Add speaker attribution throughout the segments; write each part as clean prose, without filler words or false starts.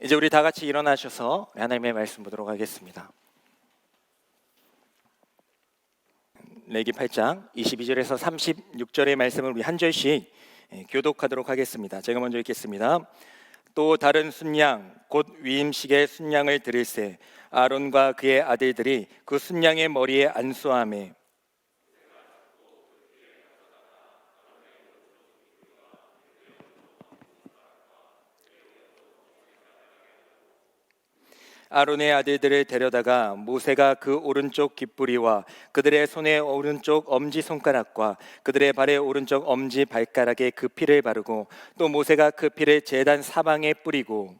Speaker 1: 이제 우리 다 같이 일어나셔서 하나님의 말씀 보도록 하겠습니다. 레위기 8장 22절에서 36절의 말씀을 우리 한 절씩 교독하도록 하겠습니다. 제가 먼저 읽겠습니다. 또 다른 순양 곧 위임식의 순양을 드릴세 아론과 그의 아들들이 그 순양의 머리에 안수하매 아론의 아들들을 데려다가 모세가 그 오른쪽 깃뿌리와 그들의 손의 오른쪽 엄지손가락과 그들의 발의 오른쪽 엄지 발가락에 그 피를 바르고 또 모세가 그 피를 제단 사방에 뿌리고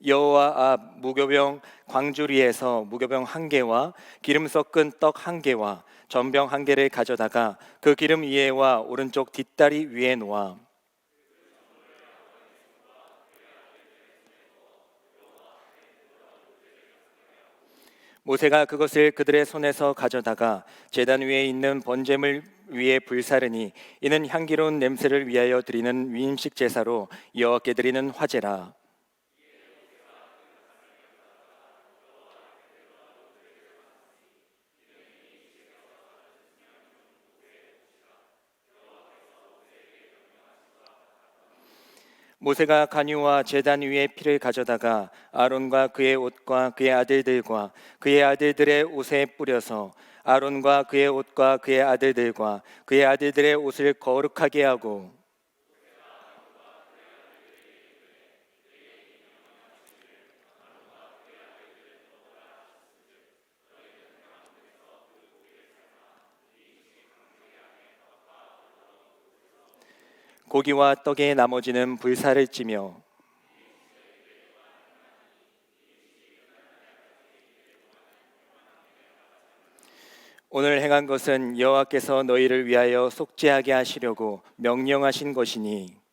Speaker 1: 여호와 앞 무교병 광주리에서 무교병 한 개와 기름 섞은 떡 한 개와 전병 한 개를 가져다가 그 기름 위에와 오른쪽 뒷다리 위에 놓아 모세가 그것을 그들의 손에서 가져다가 제단 위에 있는 번제물 위에 불사르니 이는 향기로운 냄새를 위하여 드리는 위임식 제사로 여호와께 드리는 화제라. 모세가 간유와 제단 위에 피를 가져다가 아론과 그의 옷과 그의 아들들과 그의 아들들의 옷에 뿌려서 아론과 그의 옷과 그의 아들들과 그의 아들들의 옷을 거룩하게 하고 고기와 떡의 나머지는 불사를 찌며 오늘 행한 것은 여호와께서 너희를 위하여 속죄하게 하시려고 명령하신 것이니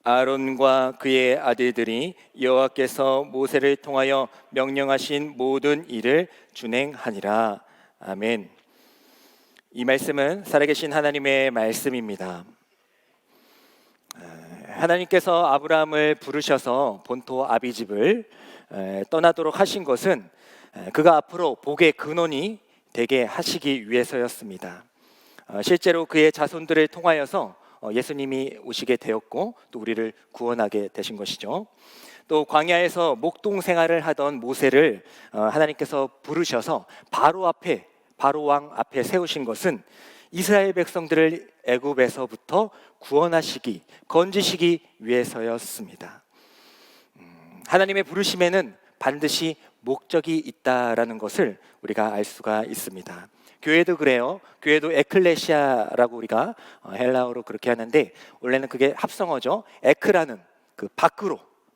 Speaker 1: 아론과 그의 아들들이 여호와께서 모세를 통하여 명령하신 모든 일을 준행하니라. 아멘. 이 말씀은 살아계신 하나님의 말씀입니다. 하나님께서 아브라함을 부르셔서 본토 아비집을 떠나도록 하신 것은 그가 앞으로 복의 근원이 되게 하시기 위해서였습니다. 실제로 그의 자손들을 통하여서 예수님이 오시게 되었고 또 우리를 구원하게 되신 것이죠. 또 광야에서 목동 생활을 하던 모세를 하나님께서 부르셔서 바로 왕 앞에 세우신 것은 이스라엘 백성들을 애굽에서부터 구원하시기, 건지시기 위해서였습니다. 하나님의 부르심에는 반드시 목적이 있다라는 것을 우리가 알 수가 있습니다. 교회도 그래요. 교회도 에클레시아라고 우리가 헬라어로 그렇게 하는데 원래는 그게 합성어죠. 에크라는 그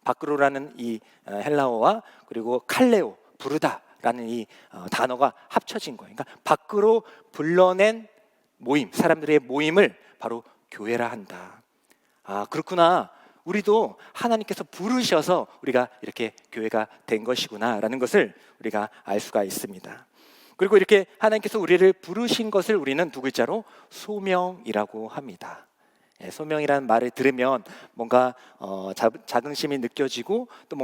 Speaker 1: 밖으로라는 이 헬라어와 그리고 칼레오 부르다라는 이 단어가 합쳐진 거예요. 그러니까 밖으로 불러낸 모임, 사람들의 모임을 바로 교회라 한다. 아, 그렇구나. 우리도 하나님께서 부르셔서 우리가 이렇게 교회가 된 것이구나라는 것을 우리가 알 수가 있습니다. 그리고 이렇게 하나님께서 우리를 부르신 것을 우리는 두 글자로 소명이라고 합니다. 소명이라는 말을 들으면 뭔가 자긍심이 느껴지고 또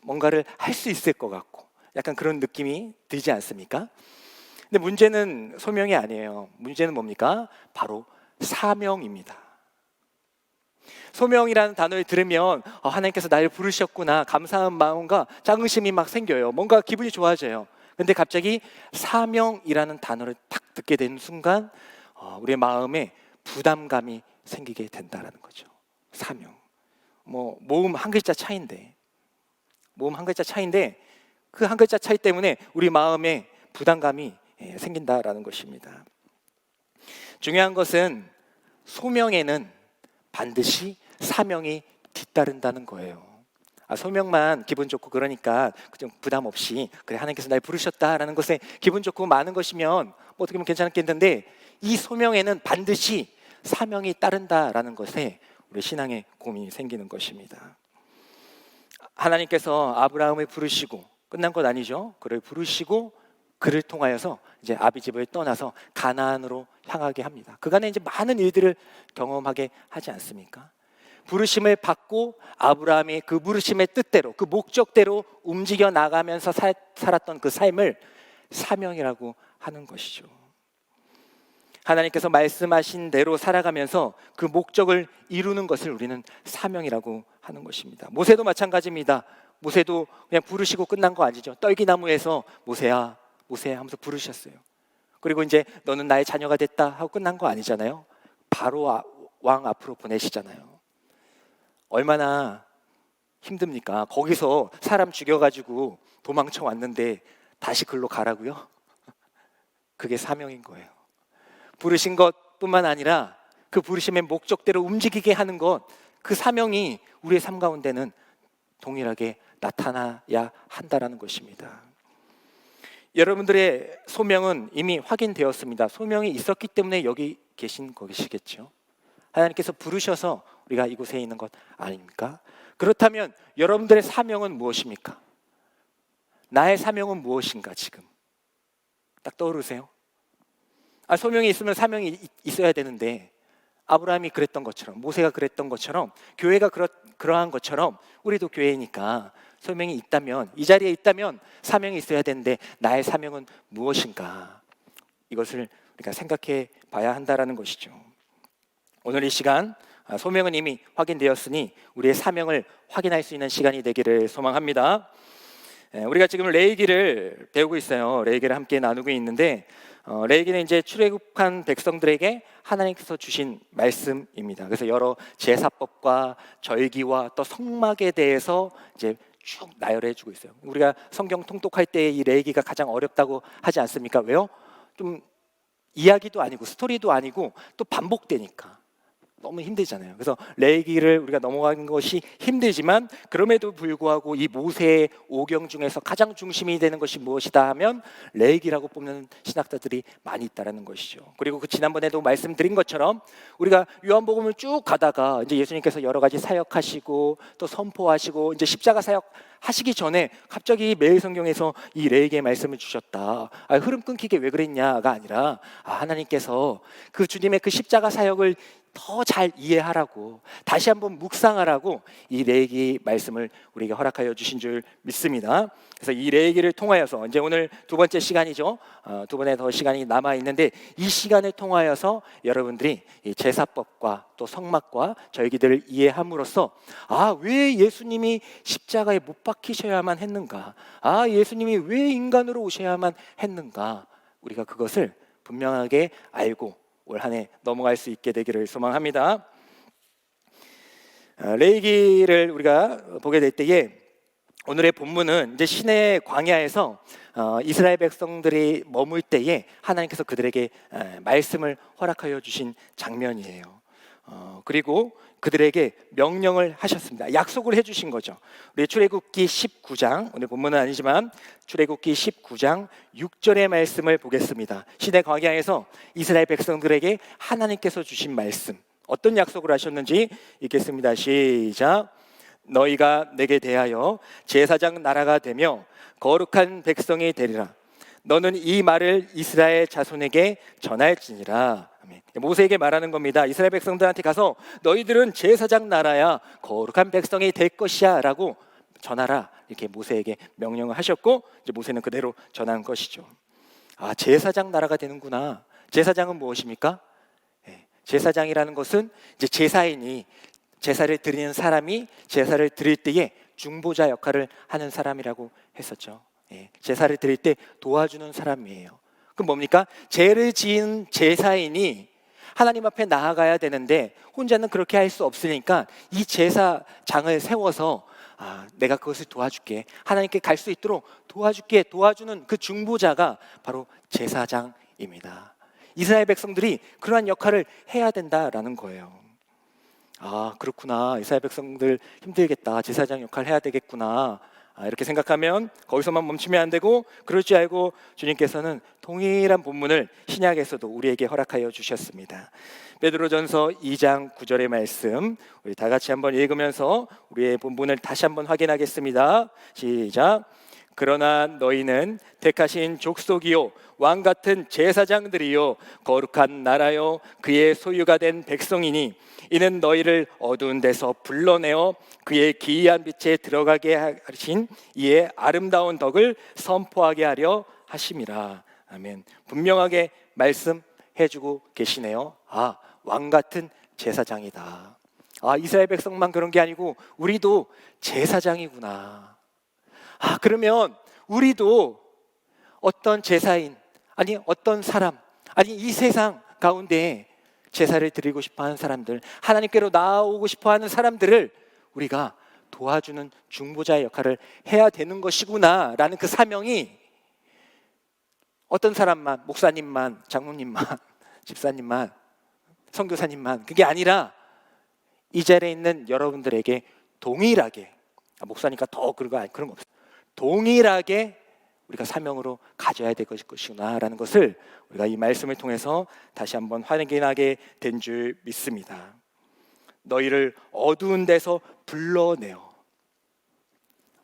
Speaker 1: 뭔가를 할 수 있을 것 같고 약간 그런 느낌이 들지 않습니까? 근데 문제는 소명이 아니에요. 문제는 뭡니까? 바로 사명입니다. 소명이라는 단어를 들으면 하나님께서 나를 부르셨구나 감사한 마음과 자긍심이 막 생겨요. 뭔가 기분이 좋아져요. 근데 갑자기 사명이라는 단어를 딱 듣게 되는 순간 우리의 마음에 부담감이 생기게 된다는 거죠. 사명. 모음 한 글자 차이인데 그 한 글자 차이 때문에 우리 마음에 부담감이 생긴다라는 것입니다. 중요한 것은 소명에는 반드시 사명이 뒤따른다는 거예요. 소명만 기분 좋고 그러니까 좀 부담 없이 그래 하나님께서 날 부르셨다라는 것에 기분 좋고 많은 것이면 어떻게 보면 괜찮겠는데 이 소명에는 반드시 사명이 따른다라는 것에 우리 신앙의 고민이 생기는 것입니다. 하나님께서 아브라함을 부르시고 끝난 것 아니죠. 그를 부르시고 그를 통하여서 이제 아비집을 떠나서 가나안으로 향하게 합니다. 그간에 이제 많은 일들을 경험하게 하지 않습니까? 부르심을 받고 아브라함이 그 부르심의 뜻대로, 그 목적대로 움직여 나가면서 살았던 그 삶을 사명이라고 하는 것이죠. 하나님께서 말씀하신 대로 살아가면서 그 목적을 이루는 것을 우리는 사명이라고 하는 것입니다. 모세도 마찬가지입니다. 모세도 그냥 부르시고 끝난 거 아니죠. 떨기나무에서 모세야, 모세야 하면서 부르셨어요. 그리고 이제 너는 나의 자녀가 됐다 하고 끝난 거 아니잖아요. 바로 왕 앞으로 보내시잖아요. 얼마나 힘듭니까? 거기서 사람 죽여가지고 도망쳐 왔는데 다시 글로 가라고요? 그게 사명인 거예요. 부르신 것뿐만 아니라 그 부르심의 목적대로 움직이게 하는 것, 그 사명이 우리의 삶 가운데는 동일하게 나타나야 한다는 것입니다. 여러분들의 소명은 이미 확인되었습니다. 소명이 있었기 때문에 여기 계신 것이겠죠. 하나님께서 부르셔서 우리가 이곳에 있는 것 아닙니까? 그렇다면 여러분들의 사명은 무엇입니까? 나의 사명은 무엇인가 지금? 딱 떠오르세요? 소명이 있으면 사명이 있어야 되는데 아브라함이 그랬던 것처럼, 모세가 그랬던 것처럼, 교회가 그러한 것처럼 우리도 교회니까 소명이 있다면, 이 자리에 있다면 사명이 있어야 되는데 나의 사명은 무엇인가? 이것을 우리가 생각해 봐야 한다는 것이죠. 오늘 이 시간 소명은 이미 확인되었으니 우리의 사명을 확인할 수 있는 시간이 되기를 소망합니다. 우리가 지금 레위기를 배우고 있어요. 레위기를 함께 나누고 있는데 레위기는 이제 출애굽한 백성들에게 하나님께서 주신 말씀입니다. 그래서 여러 제사법과 절기와 또 성막에 대해서 이제 쭉 나열해주고 있어요. 우리가 성경 통독할 때 이 레위기가 가장 어렵다고 하지 않습니까? 왜요? 좀 이야기도 아니고 스토리도 아니고 또 반복되니까 너무 힘들잖아요. 그래서 레위기를 우리가 넘어가는 것이 힘들지만 그럼에도 불구하고 이 모세의 오경 중에서 가장 중심이 되는 것이 무엇이다 하면 레위기라고 뽑는 신학자들이 많이 있다라는 것이죠. 그리고 그 지난번에도 말씀드린 것처럼 우리가 요한복음을 쭉 가다가 이제 예수님께서 여러 가지 사역하시고 또 선포하시고 이제 십자가 사역 하시기 전에 갑자기 매일 성경에서 이 레위기의 말씀을 주셨다. 흐름 끊기게 왜 그랬냐가 아니라 하나님께서 그 주님의 그 십자가 사역을 더 잘 이해하라고, 다시 한번 묵상하라고 이 레위기 말씀을 우리에게 허락하여 주신 줄 믿습니다. 그래서 이 레위기를 통하여서 이제 오늘 두 번째 시간이죠. 두 번에 더 시간이 남아 있는데 이 시간을 통하여서 여러분들이 이 제사법과 또 성막과 절기들을 이해함으로써 왜 예수님이 십자가에 못 박히셔야만 했는가? 예수님이 왜 인간으로 오셔야만 했는가? 우리가 그것을 분명하게 알고 올 한 해 넘어갈 수 있게 되기를 소망합니다. 레위기를 우리가 보게 될 때에 오늘의 본문은 이제 시내 광야에서 이스라엘 백성들이 머물 때에 하나님께서 그들에게 말씀을 허락하여 주신 장면이에요. 그리고 그들에게 명령을 하셨습니다. 약속을 해주신 거죠. 우리 출애굽기 19장, 오늘 본문은 아니지만 출애굽기 19장 6절의 말씀을 보겠습니다. 시내 광야에서 이스라엘 백성들에게 하나님께서 주신 말씀, 어떤 약속을 하셨는지 읽겠습니다. 시작. 너희가 내게 대하여 제사장 나라가 되며 거룩한 백성이 되리라. 너는 이 말을 이스라엘 자손에게 전할지니라. 모세에게 말하는 겁니다. 이스라엘 백성들한테 가서 너희들은 제사장 나라야, 거룩한 백성이 될 것이야 라고 전하라, 이렇게 모세에게 명령을 하셨고 이제 모세는 그대로 전한 것이죠. 제사장 나라가 되는구나. 제사장은 무엇입니까? 제사장이라는 것은 이제 제사인이, 제사를 드리는 사람이 제사를 드릴 때에 중보자 역할을 하는 사람이라고 했었죠. 제사를 드릴 때 도와주는 사람이에요. 그럼 뭡니까? 죄를 지은 제사인이 하나님 앞에 나아가야 되는데 혼자는 그렇게 할 수 없으니까 이 제사장을 세워서 내가 그것을 도와줄게, 하나님께 갈 수 있도록 도와줄게, 도와주는 그 중보자가 바로 제사장입니다. 이스라엘 백성들이 그러한 역할을 해야 된다라는 거예요. 그렇구나, 이스라엘 백성들 힘들겠다, 제사장 역할 해야 되겠구나. 이렇게 생각하면 거기서만 멈추면 안 되고, 그럴 줄 알고 주님께서는 동일한 본문을 신약에서도 우리에게 허락하여 주셨습니다. 베드로전서 2장 9절의 말씀, 우리 다 같이 한번 읽으면서 우리의 본문을 다시 한번 확인하겠습니다. 시작. 그러나 너희는 택하신 족속이요 왕 같은 제사장들이요 거룩한 나라요 그의 소유가 된 백성이니 이는 너희를 어두운 데서 불러내어 그의 기이한 빛에 들어가게 하신 이의 아름다운 덕을 선포하게 하려 하심이라. 아멘. 분명하게 말씀해주고 계시네요. 왕 같은 제사장이다. 이스라엘 백성만 그런 게 아니고 우리도 제사장이구나. 그러면 우리도 어떤 제사인, 아니 어떤 사람, 아니 이 세상 가운데 제사를 드리고 싶어하는 사람들, 하나님께로 나아오고 싶어하는 사람들을 우리가 도와주는 중보자의 역할을 해야 되는 것이구나 라는 그 사명이 어떤 사람만, 목사님만, 장로님만, 집사님만, 선교사님만, 그게 아니라 이 자리에 있는 여러분들에게 동일하게, 목사니까 더 그런 거 없어요. 동일하게 우리가 사명으로 가져야 될 것이구나라는 것을 우리가 이 말씀을 통해서 다시 한번 확인하게 된 줄 믿습니다. 너희를 어두운 데서 불러내어,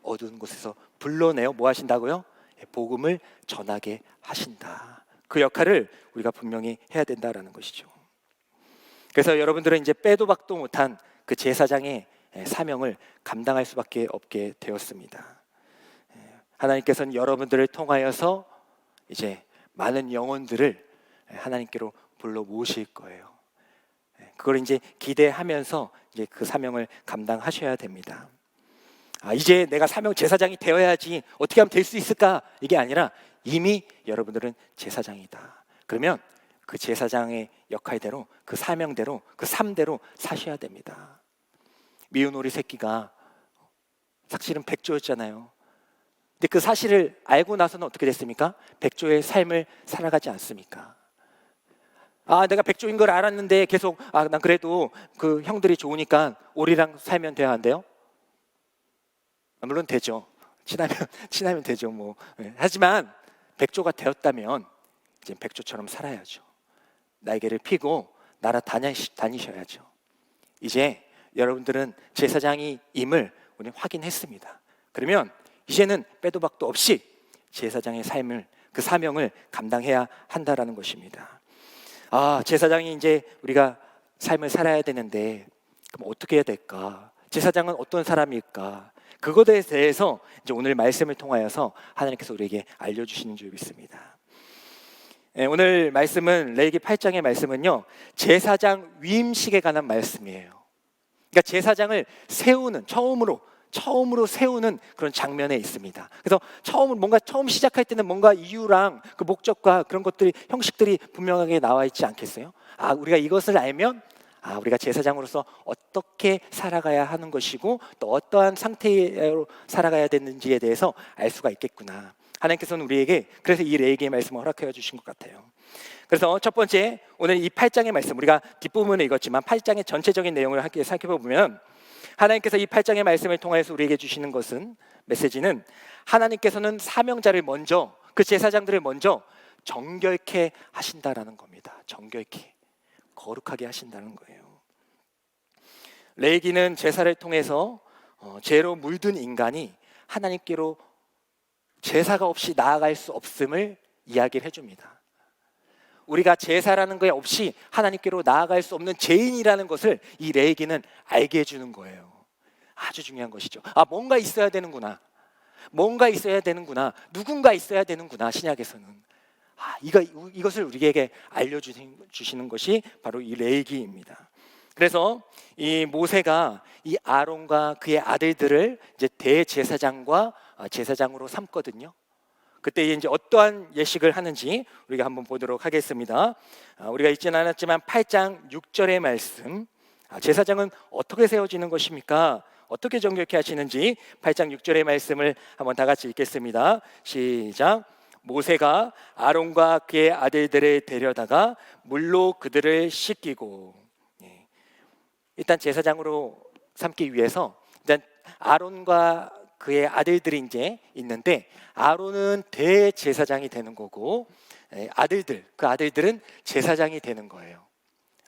Speaker 1: 어두운 곳에서 불러내어 뭐 하신다고요? 복음을 전하게 하신다. 그 역할을 우리가 분명히 해야 된다라는 것이죠. 그래서 여러분들은 이제 빼도 박도 못한 그 제사장의 사명을 감당할 수밖에 없게 되었습니다. 하나님께서는 여러분들을 통하여서 이제 많은 영혼들을 하나님께로 불러 모실 거예요. 그걸 이제 기대하면서 이제 그 사명을 감당하셔야 됩니다. 이제 내가 사명 제사장이 되어야지 어떻게 하면 될 수 있을까? 이게 아니라 이미 여러분들은 제사장이다. 그러면 그 제사장의 역할대로, 그 사명대로, 그 삶대로 사셔야 됩니다. 미운 오리 새끼가 사실은 백조였잖아요. 근데 그 사실을 알고 나서는 어떻게 됐습니까? 백조의 삶을 살아가지 않습니까? 내가 백조인 걸 알았는데 계속 난 그래도 그 형들이 좋으니까 오리랑 살면 돼야 한대요? 물론 되죠. 친하면 되죠. 뭐. 하지만 백조가 되었다면 이제 백조처럼 살아야죠. 날개를 펴고 다니셔야죠. 이제 여러분들은 제사장임을 우리 확인했습니다. 그러면 이제는 빼도 박도 없이 제사장의 삶을, 그 사명을 감당해야 한다라는 것입니다. 제사장이 이제 우리가 삶을 살아야 되는데 그럼 어떻게 해야 될까? 제사장은 어떤 사람일까? 그것에 대해서 이제 오늘 말씀을 통하여서 하나님께서 우리에게 알려주시는 줄 믿습니다. 오늘 말씀은 레위기 8장의 말씀은요, 제사장 위임식에 관한 말씀이에요. 그러니까 제사장을 세우는, 처음으로 세우는 그런 장면에 있습니다. 그래서 처음 시작할 때는 뭔가 이유랑 그 목적과 그런 것들이, 형식들이 분명하게 나와 있지 않겠어요? 우리가 이것을 알면 우리가 제사장으로서 어떻게 살아가야 하는 것이고 또 어떠한 상태로 살아가야 되는지에 대해서 알 수가 있겠구나. 하나님께서는 우리에게 그래서 이 레위기의 말씀을 허락해 주신 것 같아요. 그래서 첫 번째, 오늘 이 8장의 말씀, 우리가 뒷부분을 읽었지만 8장의 전체적인 내용을 함께 살펴보면 하나님께서 이 8장의 말씀을 통해서 우리에게 주시는 것은, 메시지는 하나님께서는 사명자를 먼저, 그 제사장들을 먼저 정결케 하신다라는 겁니다. 정결케, 거룩하게 하신다는 거예요. 레위기는 제사를 통해서 죄로 물든 인간이 하나님께로 제사가 없이 나아갈 수 없음을 이야기를 해줍니다. 우리가 제사라는 것 없이 하나님께로 나아갈 수 없는 죄인이라는 것을 이 레위기는 알게 해주는 거예요. 아주 중요한 것이죠. 뭔가 있어야 되는구나. 누군가 있어야 되는구나. 신약에서는 이것을 우리에게 알려주시는 것이 바로 이 레위기입니다. 그래서 이 모세가 이 아론과 그의 아들들을 이제 대제사장과 제사장으로 삼거든요. 그때 이제 어떠한 예식을 하는지 우리가 한번 보도록 하겠습니다. 우리가 읽지는 않았지만 8장 6절의 말씀, 제사장은 어떻게 세워지는 것입니까? 어떻게 정결케 하시는지 8장 6절의 말씀을 한번 다 같이 읽겠습니다. 시작. 모세가 아론과 그의 아들들을 데려다가 물로 그들을 씻기고, 일단 제사장으로 삼기 위해서 일단 아론과 그의 아들들이 이제 있는데 아론은 대제사장이 되는 거고 그 아들들은 제사장이 되는 거예요.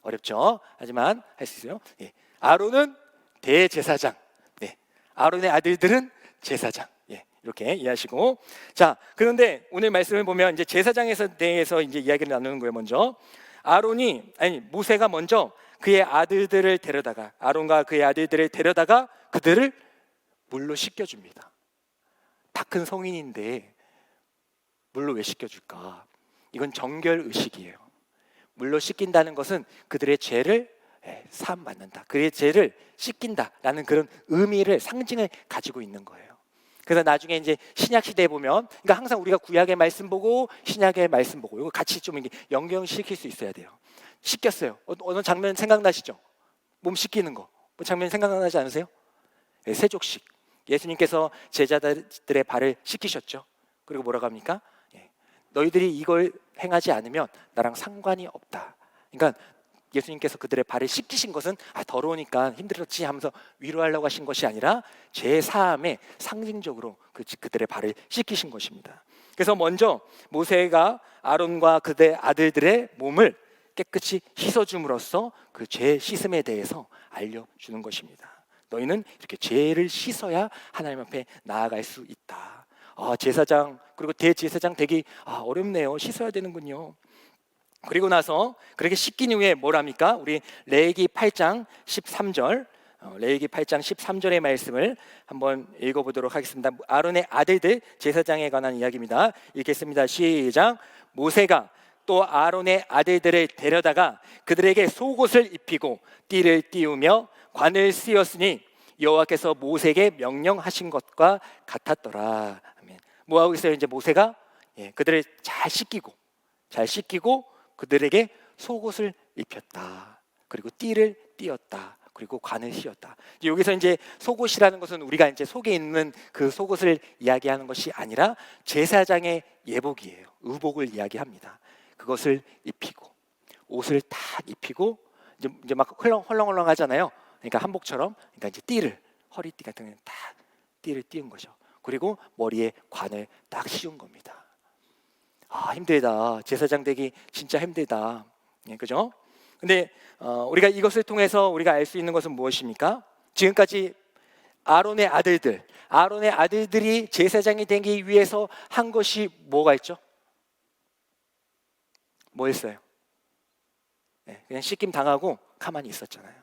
Speaker 1: 어렵죠? 하지만 할 수 있어요. 아론은 대제사장, 아론의 아들들은 제사장. 이렇게 이해하시고, 자, 그런데 오늘 말씀을 보면 이제 제사장에서 대해서 이제 이야기를 나누는 거예요. 먼저 모세가 먼저 그의 아들들을 데려다가 아론과 그의 아들들을 데려다가 그들을 물로 씻겨줍니다. 다 큰 성인인데 물로 왜 씻겨줄까? 이건 정결 의식이에요. 물로 씻긴다는 것은 그들의 죄를 사함 받는다, 그의 죄를 씻긴다라는 그런 의미를, 상징을 가지고 있는 거예요. 그래서 나중에 이제 신약 시대에 보면, 그러니까 항상 우리가 구약의 말씀 보고 신약의 말씀 보고 이거 같이 좀 연결시킬 수 있어야 돼요. 씻겼어요. 어느 장면 생각나시죠? 몸 씻기는 거. 뭐 장면 생각나지 않으세요? 세족식. 예수님께서 제자들의 발을 씻기셨죠. 그리고 뭐라고 합니까? 너희들이 이걸 행하지 않으면 나랑 상관이 없다. 그러니까 예수님께서 그들의 발을 씻기신 것은 더러우니까 힘들었지 하면서 위로하려고 하신 것이 아니라 죄 사함의 상징적으로 그들의 발을 씻기신 것입니다. 그래서 먼저 모세가 아론과 그의 아들들의 몸을 깨끗이 씻어줌으로써 그 죄 씻음에 대해서 알려주는 것입니다. 너희는 이렇게 죄를 씻어야 하나님 앞에 나아갈 수 있다. 제사장, 그리고 대제사장 되기 어렵네요. 씻어야 되는군요. 그리고 나서 그렇게 씻긴 후에 뭘 합니까? 우리 레위기 8장 13절, 레위기 8장 13절의 말씀을 한번 읽어보도록 하겠습니다. 아론의 아들들 제사장에 관한 이야기입니다. 읽겠습니다. 시작. 모세가 또 아론의 아들들을 데려다가 그들에게 속옷을 입히고 띠를 띄우며 관을 씌웠으니 여호와께서 모세에게 명령하신 것과 같았더라. 아멘. 뭐 하고 있어요? 이제 모세가 그들을 잘 씻기고 그들에게 속옷을 입혔다. 그리고 띠를 띄었다. 그리고 관을 씌웠다. 여기서 이제 속옷이라는 것은 우리가 이제 속에 있는 그 속옷을 이야기하는 것이 아니라 제사장의 예복이에요. 의복을 이야기합니다. 그것을 입히고 옷을 딱 입히고 이제 막 헐렁헐렁 하잖아요. 그러니까 한복처럼, 그러니까 이제 띠를, 허리띠 같은 거 딱 띠를 띄운 거죠. 그리고 머리에 관을 딱 씌운 겁니다. 힘들다. 제사장 되기 진짜 힘들다. 그죠? 근데 우리가 이것을 통해서 우리가 알 수 있는 것은 무엇입니까? 지금까지 아론의 아들들이 제사장이 되기 위해서 한 것이 뭐가 있죠? 뭐 했어요? 그냥 씻김 당하고 가만히 있었잖아요.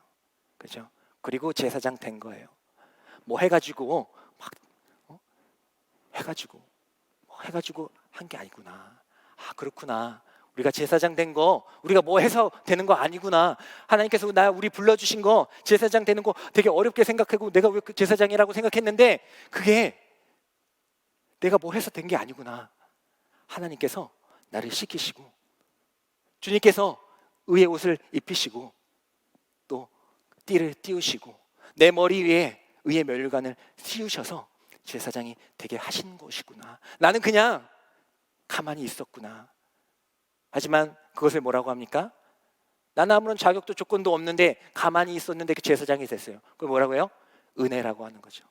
Speaker 1: 그죠? 그리고 제사장 된 거예요. 뭐 해가지고 한 게 아니구나. 그렇구나. 우리가 제사장 된 거 우리가 뭐 해서 되는 거 아니구나. 하나님께서 우리 불러주신 거 제사장 되는 거 되게 어렵게 생각하고 내가 왜 제사장이라고 생각했는데 그게 내가 뭐 해서 된 게 아니구나. 하나님께서 나를 씻기시고 주님께서 의의 옷을 입히시고 또 띠를 띄우시고 내 머리 위에 의의 면류관을 씌우셔서 제사장이 되게 하신 것이구나. 나는 그냥 가만히 있었구나. 하지만 그것을 뭐라고 합니까? 나는 아무런 자격도 조건도 없는데 가만히 있었는데 그 제사장이 됐어요. 그걸 뭐라고 해요? 은혜라고 하는 거죠.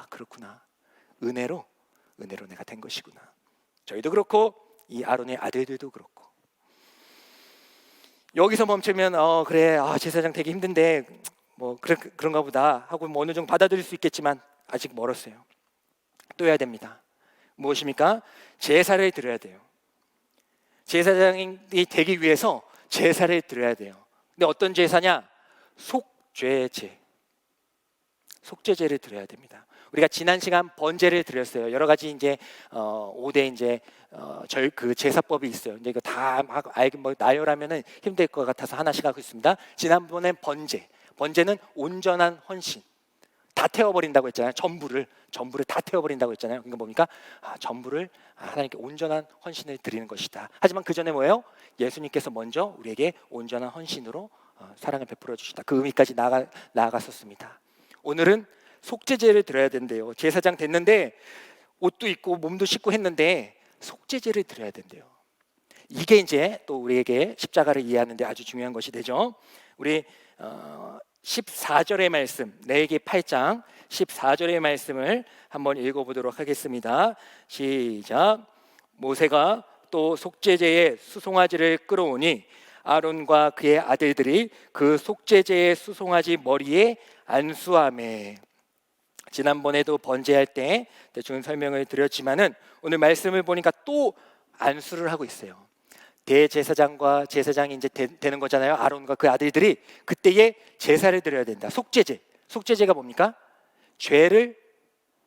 Speaker 1: 그렇구나. 은혜로 내가 된 것이구나. 저희도 그렇고 이 아론의 아들들도 그렇고. 여기서 멈추면 그래 제사장 되기 힘든데 뭐 그런가 보다 하고 뭐 어느 정도 받아들일 수 있겠지만 아직 멀었어요. 또 해야 됩니다. 무엇입니까? 제사를 드려야 돼요. 제사장이 되기 위해서 제사를 드려야 돼요. 근데 어떤 제사냐? 속죄제를 드려야 됩니다. 우리가 지난 시간 번제를 드렸어요. 여러 가지 이제 5대 이제 그 제사법이 있어요. 근데 이거 다 막 나열하면은 힘들 것 같아서 하나씩 하고 있습니다. 지난번엔 번제는 온전한 헌신. 다 태워버린다고 했잖아요. 전부를 다 태워버린다고 했잖아요. 그러니까 뭡니까? 전부를 하나님께 온전한 헌신을 드리는 것이다. 하지만 그 전에 뭐예요? 예수님께서 먼저 우리에게 온전한 헌신으로 사랑을 베풀어 주시다. 그 의미까지 나아갔었습니다. 오늘은 속죄제를 드려야 된대요. 제사장 됐는데 옷도 입고 몸도 씻고 했는데 속죄제를 드려야 된대요. 이게 이제 또 우리에게 십자가를 이해하는데 아주 중요한 것이 되죠. 우리 14절의 말씀, 레위기 8장 14절의 말씀을 한번 읽어보도록 하겠습니다. 시작. 모세가 또 속죄제의 수송아지를 끌어오니 아론과 그의 아들들이 그 속죄제의 수송아지 머리에 안수하매. 지난번에도 번제할 때 대충 설명을 드렸지만은 오늘 말씀을 보니까 또 안수를 하고 있어요. 대제사장과 제사장이 이제 되는 거잖아요. 아론과 그 아들들이 그때에 제사를 드려야 된다. 속죄제. 속죄제가 뭡니까? 죄를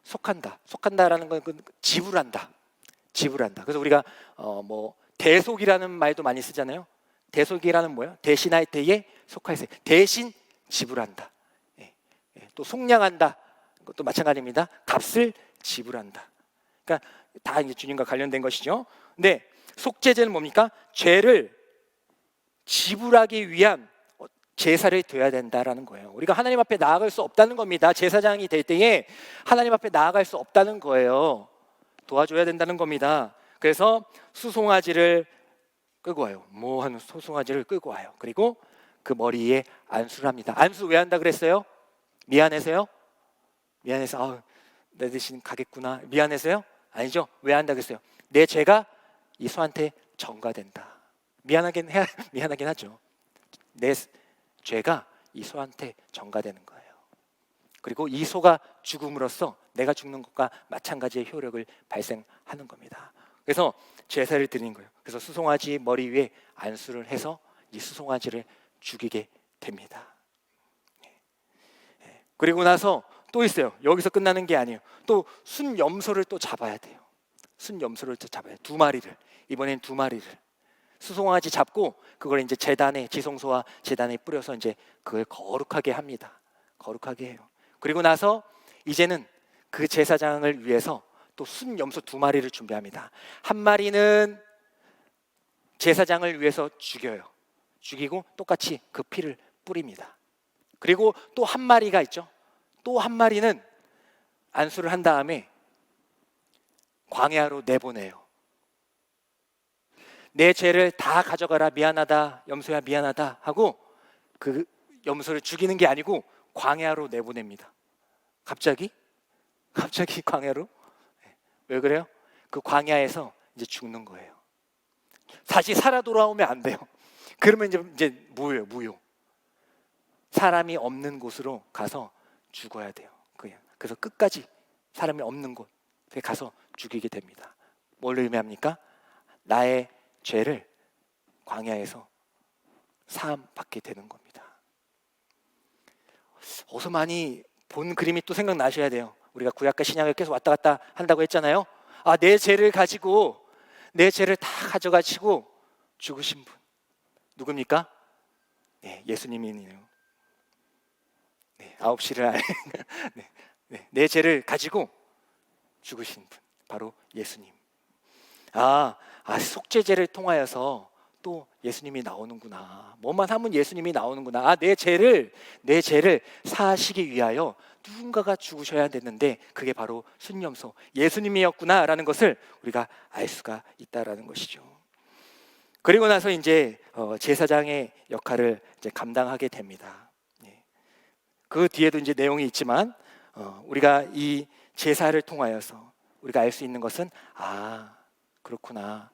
Speaker 1: 속한다. 속한다라는 건 지불한다. 지불한다. 그래서 우리가 대속이라는 말도 많이 쓰잖아요. 대속이라는 뭐예요? 대신할 때에 속하세. 대신 지불한다. 또 속량한다. 그것도 마찬가지입니다. 값을 지불한다. 그러니까 다 이제 주님과 관련된 것이죠. 근데 속죄제는 뭡니까? 죄를 지불하기 위한 제사를 드려야 된다라는 거예요. 우리가 하나님 앞에 나아갈 수 없다는 겁니다. 제사장이 될 때에 하나님 앞에 나아갈 수 없다는 거예요. 도와줘야 된다는 겁니다. 그래서 수송아지를 끌고 와요. 모한 수송아지를 끌고 와요. 그리고 그 머리에 안수를 합니다. 안수 왜 한다 그랬어요? 미안해서요? 미안해서 내 대신 가겠구나. 미안해서요? 아니죠. 왜 한다 그랬어요? 내 죄가 이 소한테 전가된다. 미안하긴 하죠. 내 죄가 이 소한테 전가되는 거예요. 그리고 이 소가 죽음으로써 내가 죽는 것과 마찬가지의 효력을 발생하는 겁니다. 그래서 제사를 드리는 거예요. 그래서 수송아지 머리 위에 안수를 해서 이 수송아지를 죽이게 됩니다. 그리고 나서 또 있어요. 여기서 끝나는 게 아니에요. 또 순염소를 또 잡아야 돼요. 순염소를 또 잡아야 돼요. 2마리를. 이번엔 2마리를. 수송아지 잡고 그걸 이제 제단에, 지성소와 제단에 뿌려서 이제 그걸 거룩하게 합니다. 거룩하게 해요. 그리고 나서 이제는 그 제사장을 위해서 또 순염소 2마리를 준비합니다. 1마리는 제사장을 위해서 죽여요. 죽이고 똑같이 그 피를 뿌립니다. 그리고 또 1마리가 있죠. 또 1마리는 안수를 한 다음에 광야로 내보내요. 내 죄를 다 가져가라. 미안하다. 염소야 미안하다 하고 그 염소를 죽이는 게 아니고 광야로 내보냅니다. 갑자기 광야로? 왜 그래요? 그 광야에서 이제 죽는 거예요. 다시 살아 돌아오면 안 돼요. 그러면 이제 무효. 사람이 없는 곳으로 가서 죽어야 돼요. 그래서 끝까지 사람이 없는 곳에 가서 죽이게 됩니다. 뭘 의미합니까? 나의 죄를 광야에서 사함 받게 되는 겁니다. 어서 많이 본 그림이 또 생각나셔야 돼요. 우리가 구약과 신약을 계속 왔다 갔다 한다고 했잖아요. 내 죄를 가지고 내 죄를 다 가져가시고 죽으신 분 누굽니까? 네, 예수님이네요. 네, 9시를 알 내 죄를 가지고 죽으신 분 바로 예수님. 속죄제를 통하여서 또 예수님이 나오는구나. 뭐만 하면 예수님이 나오는구나. 내 죄를 사하시기 위하여 누군가가 죽으셔야 됐는데 그게 바로 순염소 예수님이었구나라는 것을 우리가 알 수가 있다라는 것이죠. 그리고 나서 이제 제사장의 역할을 이제 감당하게 됩니다. 그 뒤에도 이제 내용이 있지만 우리가 이 제사를 통하여서 우리가 알 수 있는 것은 그렇구나.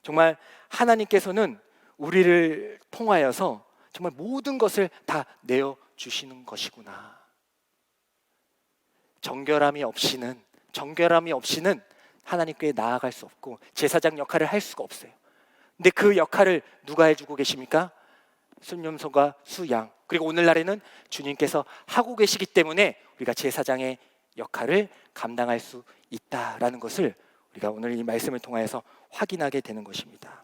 Speaker 1: 정말 하나님께서는 우리를 통하여서 정말 모든 것을 다 내어 주시는 것이구나. 정결함이 없이는 하나님께 나아갈 수 없고 제사장 역할을 할 수가 없어요. 근데 그 역할을 누가 해주고 계십니까? 순염소가 수양. 그리고 오늘날에는 주님께서 하고 계시기 때문에 우리가 제사장의 역할을 감당할 수 있다라는 것을 우리가 오늘 이 말씀을 통해서 확인하게 되는 것입니다.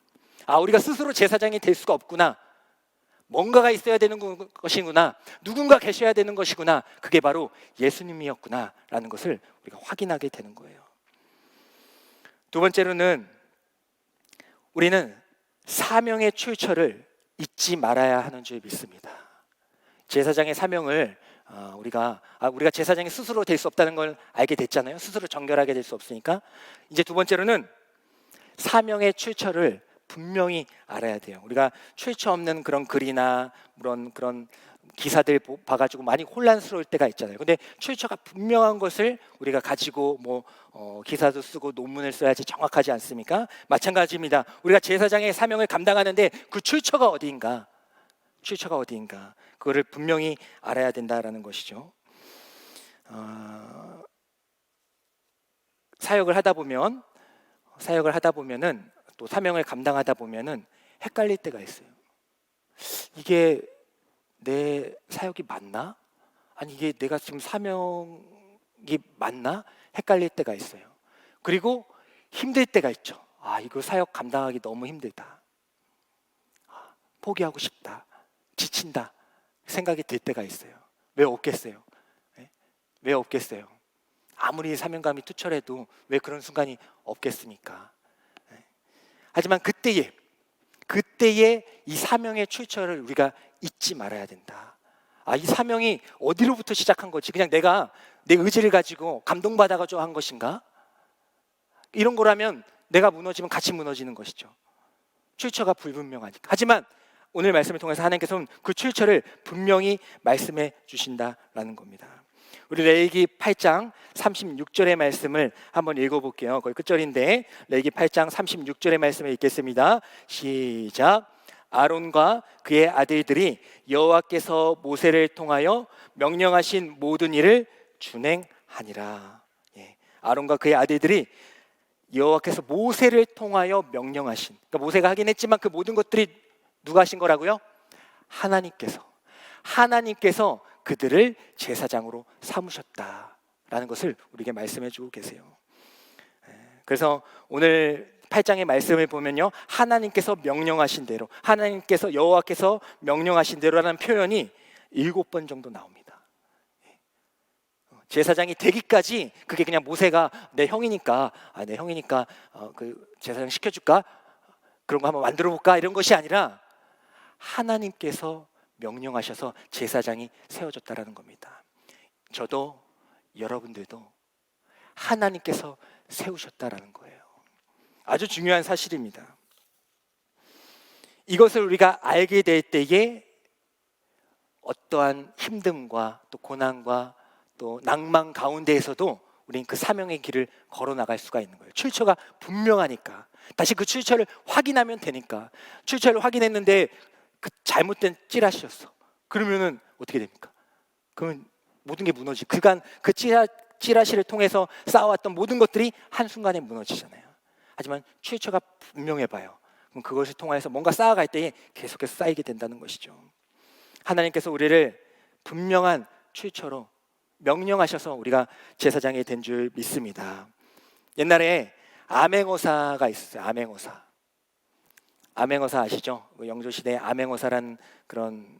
Speaker 1: 우리가 스스로 제사장이 될 수가 없구나. 뭔가가 있어야 되는 것이구나. 누군가 계셔야 되는 것이구나. 그게 바로 예수님이었구나라는 것을 우리가 확인하게 되는 거예요. 두 번째로는 우리는 사명의 출처를 잊지 말아야 하는 줄 믿습니다. 제사장의 사명을 우리가 제사장이 스스로 될 수 없다는 걸 알게 됐잖아요. 스스로 정결하게 될 수 없으니까. 이제 두 번째로는 사명의 출처를 분명히 알아야 돼요. 우리가 출처 없는 그런 글이나 그런 기사들 봐가지고 많이 혼란스러울 때가 있잖아요. 근데 출처가 분명한 것을 우리가 가지고 기사도 쓰고 논문을 써야지 정확하지 않습니까? 마찬가지입니다. 우리가 제사장의 사명을 감당하는데 그 출처가 어디인가? 출처가 어디인가? 그거를 분명히 알아야 된다라는 것이죠. 사역을 하다 보면은 또 사명을 감당하다 보면은 헷갈릴 때가 있어요. 이게 내 사역이 맞나? 아니 이게 내가 지금 사명이 맞나? 헷갈릴 때가 있어요. 그리고 힘들 때가 있죠. 이거 사역 감당하기 너무 힘들다. 포기하고 싶다. 지친다. 생각이 들 때가 있어요. 왜 없겠어요? 네? 왜 없겠어요? 아무리 사명감이 투철해도 왜 그런 순간이 없겠습니까? 네. 하지만 그때에 이 사명의 출처를 우리가 잊지 말아야 된다. 이 사명이 어디로부터 시작한 거지? 그냥 내가 내 의지를 가지고 감동받아가지고 한 것인가? 이런 거라면 내가 무너지면 같이 무너지는 것이죠. 출처가 불분명하니까. 하지만 오늘 말씀을 통해서 하나님께서는 그 출처를 분명히 말씀해 주신다라는 겁니다. 우리 레위기 8장 36절의 말씀을 한번 읽어볼게요. 거의 끝절인데 레위기 8장 36절의 말씀을 읽겠습니다. 시작. 아론과 그의 아들들이 여호와께서 모세를 통하여 명령하신 모든 일을 준행하니라. 아론과 그의 아들들이 여호와께서 모세를 통하여 명령하신, 그러니까 모세가 하긴 했지만 그 모든 것들이 누가 하신 거라고요? 하나님께서 그들을 제사장으로 삼으셨다라는 것을 우리에게 말씀해 주고 계세요. 그래서 오늘 8장의 말씀을 보면요, 하나님께서 명령하신 대로, 하나님께서 여호와께서 명령하신 대로라는 표현이 7번 정도 나옵니다. 제사장이 되기까지 그게 그냥 모세가 내 형이니까 그 제사장 시켜줄까? 그런 거 한번 만들어 볼까? 이런 것이 아니라 하나님께서 명령하셔서 제사장이 세워졌다라는 겁니다. 저도 여러분들도 하나님께서 세우셨다라는 거예요. 아주 중요한 사실입니다. 이것을 우리가 알게 될 때에 어떠한 힘듦과 또 고난과 또 낭만 가운데에서도 우리는 그 사명의 길을 걸어 나갈 수가 있는 거예요. 출처가 분명하니까. 다시 그 출처를 확인하면 되니까. 출처를 확인했는데 그 잘못된 찌라시였어. 그러면은 어떻게 됩니까? 그러면 모든 게 무너지. 그간 그 찌라시를 통해서 쌓아왔던 모든 것들이 한순간에 무너지잖아요. 하지만 출처가 분명해봐요. 그럼 그것을 통해서 뭔가 쌓아갈 때에 계속해서 쌓이게 된다는 것이죠. 하나님께서 우리를 분명한 출처로 명령하셔서 우리가 제사장이 된 줄 믿습니다. 옛날에 암행어사가 있었어요. 암행어사 아시죠? 영조시대에 암행어사라는 그런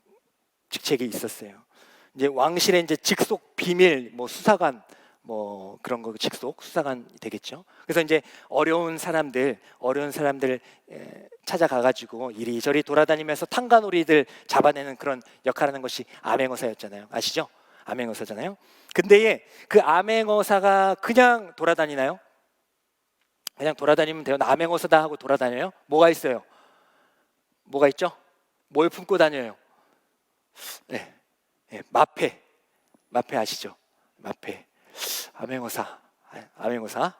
Speaker 1: 직책이 있었어요. 이제 왕실의 이제 직속 비밀 수사관 그런 거 직속 수사관 되겠죠. 그래서 이제 어려운 사람들 찾아가가지고 이리저리 돌아다니면서 탕가놀이들 잡아내는 그런 역할하는 것이 암행어사였잖아요. 아시죠? 암행어사잖아요. 근데 그 암행어사가 그냥 돌아다니나요? 그냥 돌아다니면 돼요? 암행어사다 하고 돌아다녀요? 뭐가 있어요? 뭐가 있죠? 뭘 품고 다녀요? 마패 아시죠? 마패. 암행어사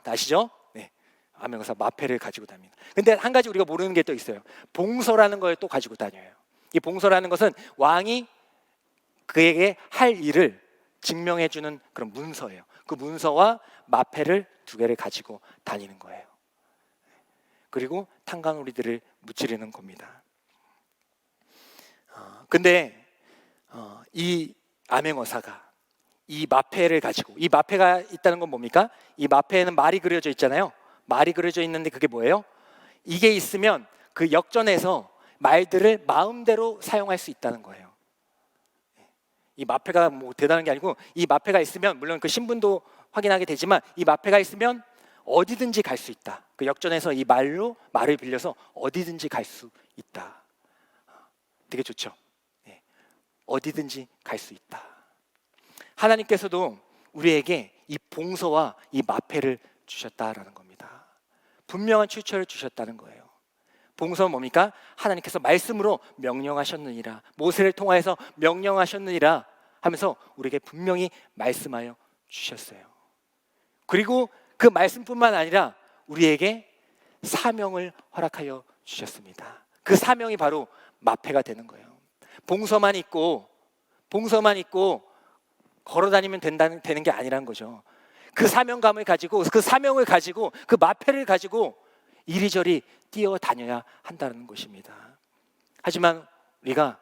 Speaker 1: 아시죠? 네, 암행어사 마패를 가지고 다닙니다. 근데 한 가지 우리가 모르는 게 또 있어요. 봉서라는 걸 또 가지고 다녀요. 이 봉서라는 것은 왕이 그에게 할 일을 증명해주는 그런 문서예요. 그 문서와 마패를 2개를 가지고 다니는 거예요. 그리고 탕가놀이들을 무찌르는 겁니다. 근데 이 암행어사가 이 마패를 가지고, 이 마패가 있다는 건 뭡니까? 이 마패에는 말이 그려져 있잖아요. 말이 그려져 있는데 그게 뭐예요? 이게 있으면 그 역전에서 말들을 마음대로 사용할 수 있다는 거예요. 이 마패가 대단한 게 아니고, 이 마패가 있으면 물론 그 신분도 확인하게 되지만 이 마패가 있으면 어디든지 갈 수 있다. 그 역전에서 이 말을 빌려서 어디든지 갈 수 있다. 되게 좋죠. 어디든지 갈 수 있다. 하나님께서도 우리에게 이 봉서와 이 마패를 주셨다라는 겁니다. 분명한 출처를 주셨다는 거예요. 봉서는 뭡니까? 하나님께서 말씀으로 명령하셨느니라, 모세를 통하여서 명령하셨느니라 하면서 우리에게 분명히 말씀하여 주셨어요. 그리고 그 말씀뿐만 아니라 우리에게 사명을 허락하여 주셨습니다. 그 사명이 바로 마패가 되는 거예요. 봉서만 있고 걸어다니면 되는 게 아니란 거죠. 그 사명감을 가지고, 그 사명을 가지고, 그 마패를 가지고 이리저리 뛰어다녀야 한다는 것입니다. 하지만 우리가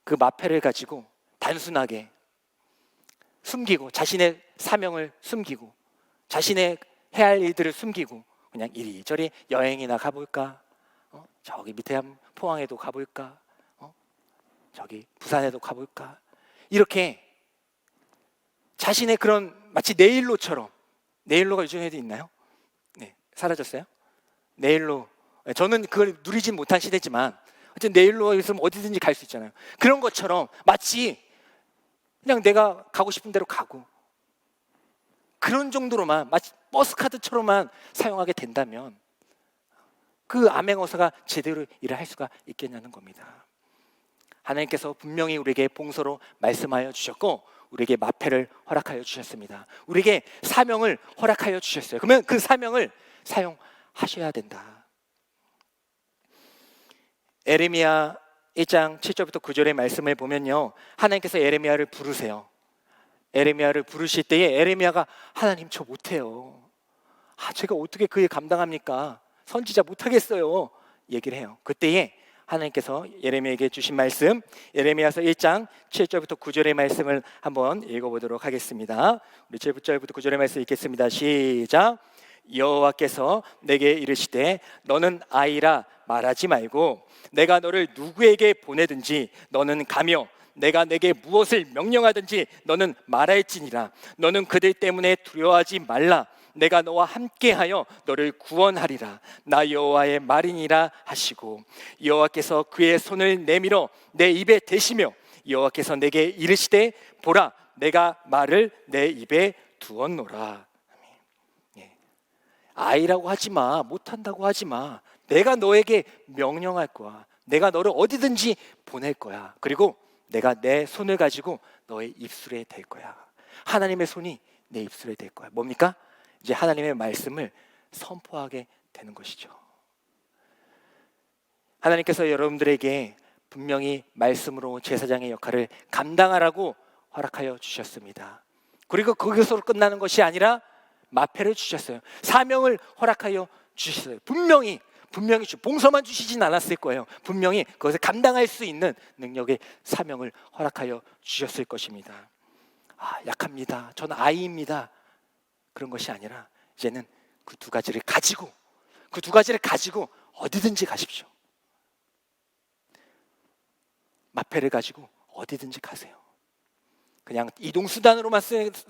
Speaker 1: 그 마패를 가지고 단순하게 숨기고, 자신의 사명을 숨기고, 자신의 해야 할 일들을 숨기고 그냥 이리저리 여행이나 가볼까? 저기 밑에 한 포항에도 가볼까? 저기 부산에도 가볼까? 이렇게 자신의 그런 마치 네일로처럼, 네일로가 요즘에도 있나요? 네, 사라졌어요? 네일로, 저는 그걸 누리진 못한 시대지만 어쨌든 네일로가 있으면 어디든지 갈 수 있잖아요. 그런 것처럼 마치 그냥 내가 가고 싶은 대로 가고, 그런 정도로만, 마치 버스카드처럼만 사용하게 된다면 그 암행어사가 제대로 일을 할 수가 있겠냐는 겁니다. 하나님께서 분명히 우리에게 봉서로 말씀하여 주셨고 우리에게 마패를 허락하여 주셨습니다. 우리에게 사명을 허락하여 주셨어요. 그러면 그 사명을 사용하셔야 된다. 에레미야 1장 7절부터 9절의 말씀을 보면요, 하나님께서 에레미야를 부르세요. 에레미야를 부르실 때에 에레미야가 하나님 저 못해요. 제가 어떻게 그 일 감당합니까? 선지자 못하겠어요. 얘기를 해요. 그때에 하나님께서 예레미야에게 주신 말씀, 예레미야서 1장 7절부터 9절의 말씀을 한번 읽어보도록 하겠습니다. 우리 7절부터 9절의 말씀 읽겠습니다. 시작. 여호와께서 내게 이르시되 너는 아이라 말하지 말고 내가 너를 누구에게 보내든지 너는 가며 내가 내게 무엇을 명령하든지 너는 말할지니라. 너는 그들 때문에 두려워하지 말라. 내가 너와 함께하여 너를 구원하리라. 나 여호와의 말이니라 하시고, 여호와께서 그의 손을 내밀어 내 입에 대시며 여호와께서 내게 이르시되 보라 내가 말을 내 입에 두었노라. 아이라고 하지마, 못한다고 하지마. 내가 너에게 명령할 거야. 내가 너를 어디든지 보낼 거야. 그리고 내가 내 손을 가지고 너의 입술에 댈 거야. 하나님의 손이 내 입술에 댈 거야. 뭡니까? 이제 하나님의 말씀을 선포하게 되는 것이죠. 하나님께서 여러분들에게 분명히 말씀으로 제사장의 역할을 감당하라고 허락하여 주셨습니다. 그리고 거기서 끝나는 것이 아니라 마패를 주셨어요. 사명을 허락하여 주셨어요. 분명히 봉서만 주시진 않았을 거예요. 분명히 그것을 감당할 수 있는 능력의 사명을 허락하여 주셨을 것입니다. 약합니다. 저는 아이입니다. 그런 것이 아니라 이제는 그 두 가지를 가지고 어디든지 가십시오. 마패를 가지고 어디든지 가세요. 그냥 이동수단으로만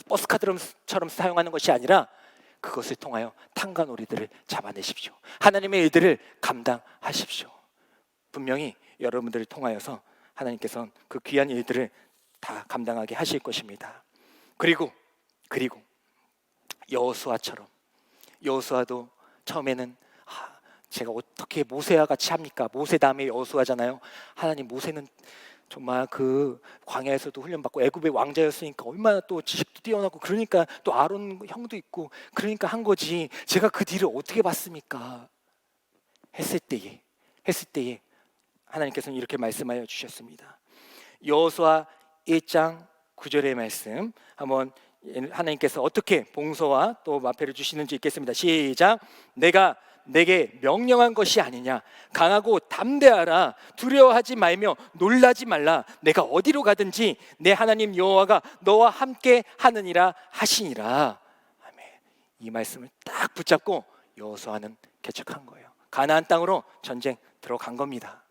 Speaker 1: 버스카드처럼 사용하는 것이 아니라 그것을 통하여 탕간오리들을 잡아내십시오. 하나님의 일들을 감당하십시오. 분명히 여러분들을 통하여서 하나님께서는 그 귀한 일들을 다 감당하게 하실 것입니다. 그리고 여호수아도 처음에는 제가 어떻게 모세와 같이 합니까? 모세 다음에 여호수아잖아요. 하나님, 모세는 정말 그 광야에서도 훈련받고 애굽의 왕자였으니까 얼마나 또 지식도 뛰어나고, 그러니까 또 아론 형도 있고 그러니까 한 거지, 제가 그 뒤를 어떻게 봤습니까? 했을 때에 하나님께서는 이렇게 말씀하여 주셨습니다. 여호수아 1장 9절의 말씀 한번, 하나님께서 어떻게 봉서와 또 마패를 주시는지 읽겠습니다. 시작. 내가 내게 명령한 것이 아니냐. 강하고 담대하라. 두려워하지 말며 놀라지 말라. 내가 어디로 가든지 내 하나님 여호와가 너와 함께 하느니라 하시니라. 아멘. 이 말씀을 딱 붙잡고 여호수아는 개척한 거예요. 가나안 땅으로 전쟁 들어간 겁니다.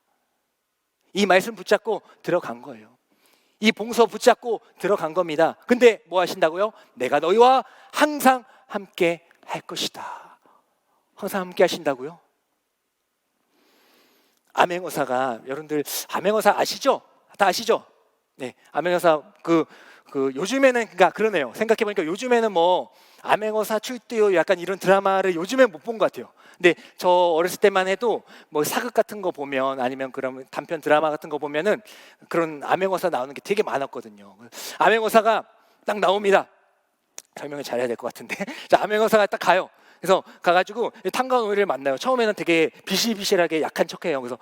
Speaker 1: 이 말씀 붙잡고 들어간 거예요. 이 봉서 붙잡고 들어간 겁니다. 근데 뭐 하신다고요? 내가 너희와 항상 함께 할 것이다. 항상 함께 하신다고요? 암행어사가, 여러분들 암행어사 아시죠? 다 아시죠? 네, 암행어사 그 요즘에는 그러니까 그러네요. 생각해 보니까 요즘에는 뭐 암행어사 출두요 약간 이런 드라마를 요즘에 못 본 것 같아요. 근데 저 어렸을 때만 해도 뭐 사극 같은 거 보면 아니면 그런 단편 드라마 같은 거 보면은 그런 암행어사 나오는 게 되게 많았거든요. 암행어사가 딱 나옵니다. 설명을 잘해야 될 것 같은데 자, 암행어사가 딱 가요. 그래서 가가지고 탕가오리를 만나요. 처음에는 되게 비실비실하게 약한 척해요. 그래서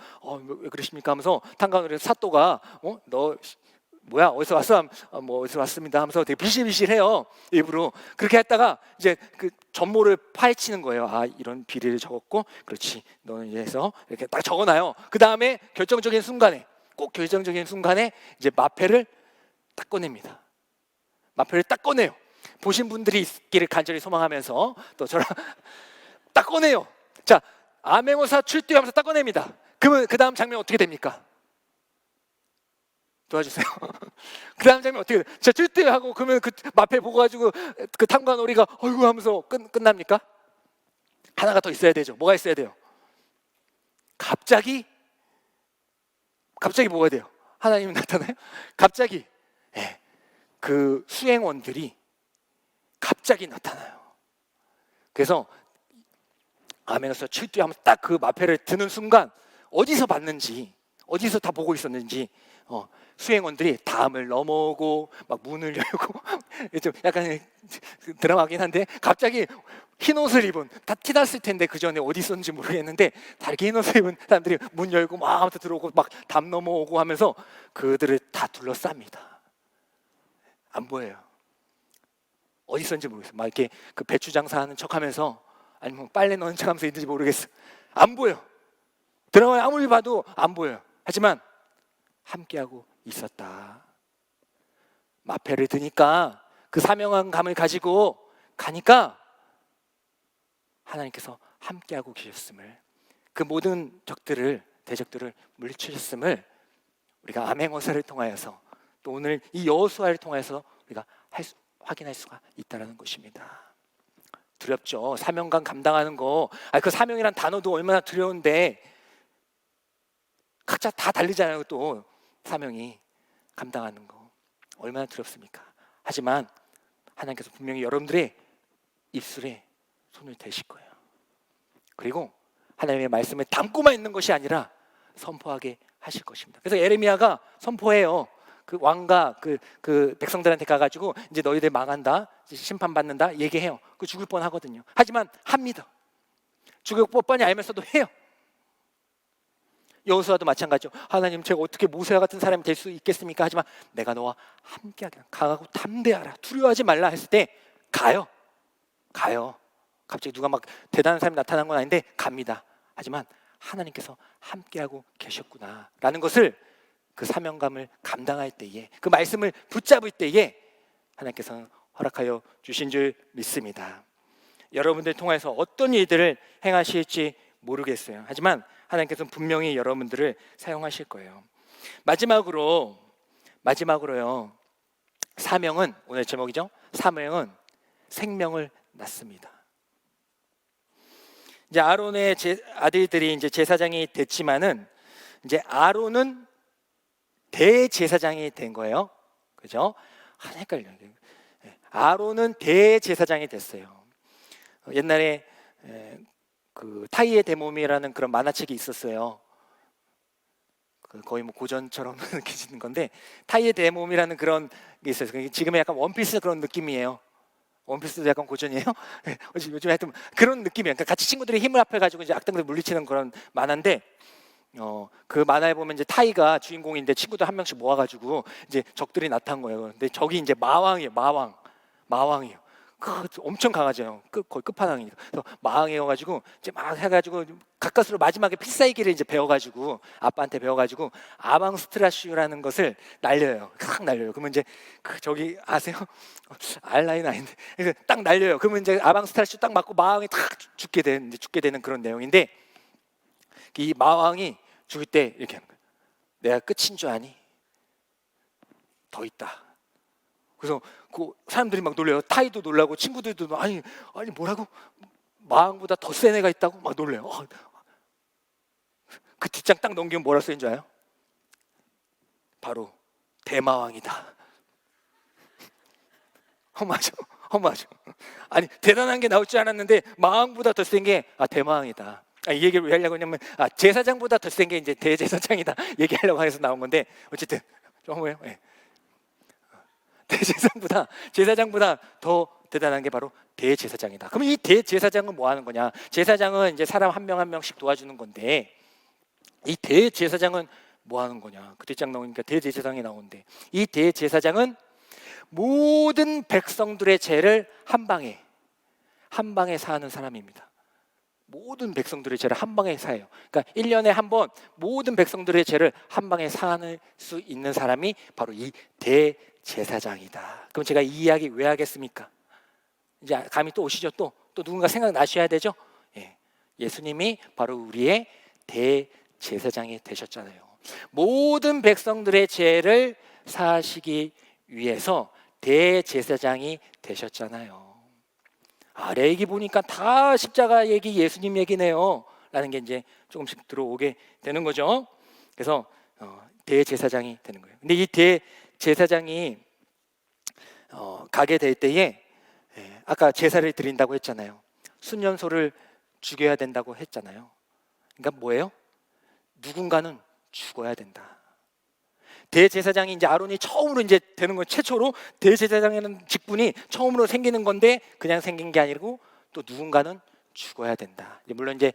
Speaker 1: 왜 그러십니까 하면서 탕가오리 사또가 너 뭐야 어디서 왔어? 뭐 어디서 왔습니다 하면서 되게 비실비실해요. 일부러 그렇게 했다가 이제 그 전모를 파헤치는 거예요. 아, 이런 비리를 적었고, 그렇지, 너는 이제 해서 이렇게 딱 적어놔요. 그 다음에 결정적인 순간에, 꼭 결정적인 순간에 이제 마패를 딱 꺼냅니다. 마패를 딱 꺼내요. 보신 분들이 있기를 간절히 소망하면서 또 저랑 딱 꺼내요. 자, 암행어사 출두하면서 딱 꺼냅니다. 그러면 그 다음 장면 어떻게 됩니까? 도와주세요. 그 다음 장면 어떻게 돼요? 자, 출두하고 그러면 그 마패 보고 가지고 그 탐관오리가 어이구 하면서 끝납니까? 하나가 더 있어야 되죠. 뭐가 있어야 돼요? 갑자기 뭐가 돼요? 하나님이 나타나요? 갑자기 그 수행원들이 갑자기 나타나요. 그래서 암행어사 출두하면서 딱 그 마패를 드는 순간 어디서 봤는지, 어디서 다 보고 있었는지 수행원들이 담을 넘어오고 막 문을 열고 좀 약간 드라마긴 한데 갑자기 흰 옷을 입은, 다 티났을 텐데 그 전에 어디 있었는지 모르겠는데 다르게 흰 옷을 입은 사람들이 문 열고 막 아무튼 들어오고 막 담 넘어오고 하면서 그들을 다 둘러쌉니다. 안 보여요. 어디 있었는지 모르겠어요. 막 이렇게 그 배추 장사하는 척하면서 아니면 빨래 넣는 척하면서 있는지 모르겠어요. 안 보여. 드라마에 아무리 봐도 안 보여요. 하지만 함께하고 있었다. 마패를 드니까 그 사명한 감을 가지고 가니까 하나님께서 함께하고 계셨음을, 그 모든 대적들을 물리치셨음을 우리가 암행어사를 통하여서 또 오늘 이 여호수아를 통해서 우리가 확인할 수가 있다는 것입니다. 두렵죠. 사명감 감당하는 거. 그 사명이란 단어도 얼마나 두려운데 각자 다 다르잖아요. 또 사명이 감당하는 거 얼마나 두렵습니까? 하지만 하나님께서 분명히 여러분들의 입술에 손을 대실 거예요. 그리고 하나님의 말씀을 담고만 있는 것이 아니라 선포하게 하실 것입니다. 그래서 예레미야가 선포해요. 그 왕과 그 백성들한테 가가지고 이제 너희들 망한다, 이제 심판받는다 얘기해요. 그 죽을 뻔하거든요. 하지만 합니다. 죽을 뻔히 알면서도 해요. 여호수아도 마찬가지죠. 하나님, 제가 어떻게 모세와 같은 사람이 될 수 있겠습니까? 하지만 내가 너와 함께하게, 강하고 담대하라, 두려워하지 말라 했을 때 가요. 갑자기 누가 막 대단한 사람이 나타난 건 아닌데 갑니다. 하지만 하나님께서 함께하고 계셨구나 라는 것을, 그 사명감을 감당할 때에, 그 말씀을 붙잡을 때에 하나님께서는 허락하여 주신 줄 믿습니다. 여러분들 통해서 어떤 일들을 행하실지 모르겠어요. 하지만 하나님께서는 분명히 여러분들을 사용하실 거예요. 마지막으로요, 사명은, 오늘 제목이죠, 사명은 생명을 낳습니다. 이제 아론의 아들들이 이제 제사장이 됐지만은 이제 아론은 대제사장이 된 거예요. 그죠? 헷갈려요. 아론은 대제사장이 됐어요. 옛날에 그 타이의 대몸이라는 그런 만화책이 있었어요. 거의 뭐 고전처럼 느껴지는 건데, 타이의 대몸이라는 그런 게 있어요. 지금의 약간 원피스 그런 느낌이에요. 원피스도 약간 고전이에요. 요즘 하여튼 그런 느낌이에요. 그러니까 같이 친구들이 힘을 합해가지고 이제 악당들 물리치는 그런 만화인데, 그 만화에 보면 이제 타이가 주인공인데 친구들 한 명씩 모아가지고 이제 적들이 나타난 거예요. 근데 적이 이제 마왕이에요. 마왕이에요. 엄청 강하죠. 거의 끝판왕이니까. 그래서 마왕이어가지고 이제 막 해가지고 가까스로 마지막에 필살기를 이제 배워가지고 아빠한테 배워가지고 아방스트라슈라는 것을 날려요. 탁 날려요. 그러면 이제 저기 아세요? 알라인 아닌데. 그래서 딱 날려요. 그러면 이제 아방스트라슈 딱 맞고 마왕이 탁 죽게 되는 그런 내용인데, 이 마왕이 죽을 때 이렇게 하는 거예요. 내가 끝인 줄 아니? 더 있다. 그래서 그 사람들이 막 놀래요. 타이도 놀라고 친구들도 아니 뭐라고? 마왕보다 더 센 애가 있다고 막 놀래요. 그 뒷장 딱 넘기면 뭐라 쓰인 줄 알아요? 바로 대마왕이다. 맞아. 맞아. 아니 대단한 게 나올 줄 알았는데 마왕보다 더 센 게 대마왕이다. 이 얘기를 왜 하려고 하냐면 제사장보다 더 센 게 이제 대제사장이다 얘기하려고 해서 나온 건데 어쨌든 좀 뭐예요? 예. 제사장보다 더 대단한 게 바로 대제사장이다. 그럼 이 대제사장은 뭐 하는 거냐? 제사장은 이제 사람 한 명 한 명씩 도와주는 건데 이 대제사장은 뭐 하는 거냐? 그 뒷장 나오니까 대제사장이 나오는데 이 대제사장은 모든 백성들의 죄를 한 방에 사하는 사람입니다. 모든 백성들의 죄를 한 방에 사해요. 그러니까 1년에 한 번 모든 백성들의 죄를 한 방에 사할 수 있는 사람이 바로 이 대제사장이다. 그럼 제가 이 이야기 왜 하겠습니까? 이제 감이 또 오시죠? 또 누군가 생각나셔야 되죠? 예수님이 바로 우리의 대제사장이 되셨잖아요. 모든 백성들의 죄를 사하시기 위해서 대제사장이 되셨잖아요. 레위기 보니까 다 십자가 얘기, 예수님 얘기네요 라는 게 이제 조금씩 들어오게 되는 거죠. 그래서 대제사장이 되는 거예요. 근데 이 대제사장이 가게 될 때에 아까 제사를 드린다고 했잖아요. 순년소를 죽여야 된다고 했잖아요. 그러니까 뭐예요? 누군가는 죽어야 된다. 대제사장이 이제 아론이 처음으로 이제 되는 건 최초로 대제사장이라는 직분이 처음으로 생기는 건데 그냥 생긴 게 아니고 또 누군가는 죽어야 된다. 물론 이제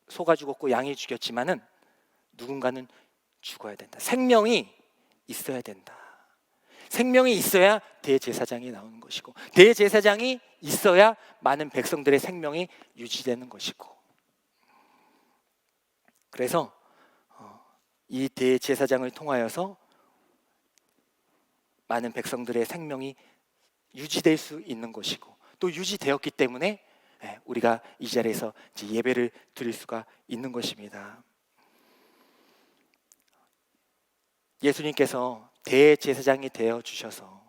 Speaker 1: 소가 죽었고 양이 죽였지만은 누군가는 죽어야 된다. 생명이 있어야 된다. 생명이 있어야 대제사장이 나오는 것이고 대제사장이 있어야 많은 백성들의 생명이 유지되는 것이고 그래서 이 대제사장을 통하여서 많은 백성들의 생명이 유지될 수 있는 것이고 또 유지되었기 때문에 우리가 이 자리에서 이제 예배를 드릴 수가 있는 것입니다. 예수님께서 대제사장이 되어 주셔서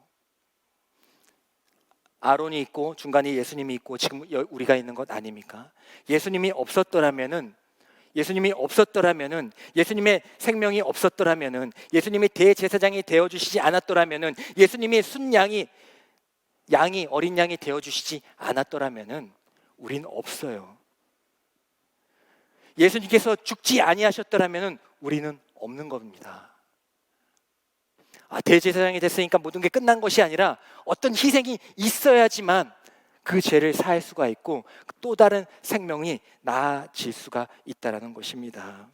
Speaker 1: 아론이 있고 중간에 예수님이 있고 지금 우리가 있는 것 아닙니까? 예수님이 없었더라면은 예수님의 생명이 없었더라면은 예수님이 대제사장이 되어 주시지 않았더라면은 예수님이 양이 어린 양이 되어 주시지 않았더라면은 우린 없어요. 예수님께서 죽지 아니하셨더라면은 우리는 없는 겁니다. 대제사장이 됐으니까 모든 게 끝난 것이 아니라 어떤 희생이 있어야지만 그 죄를 사할 수가 있고 또 다른 생명이 나아질 수가 있다는 것입니다.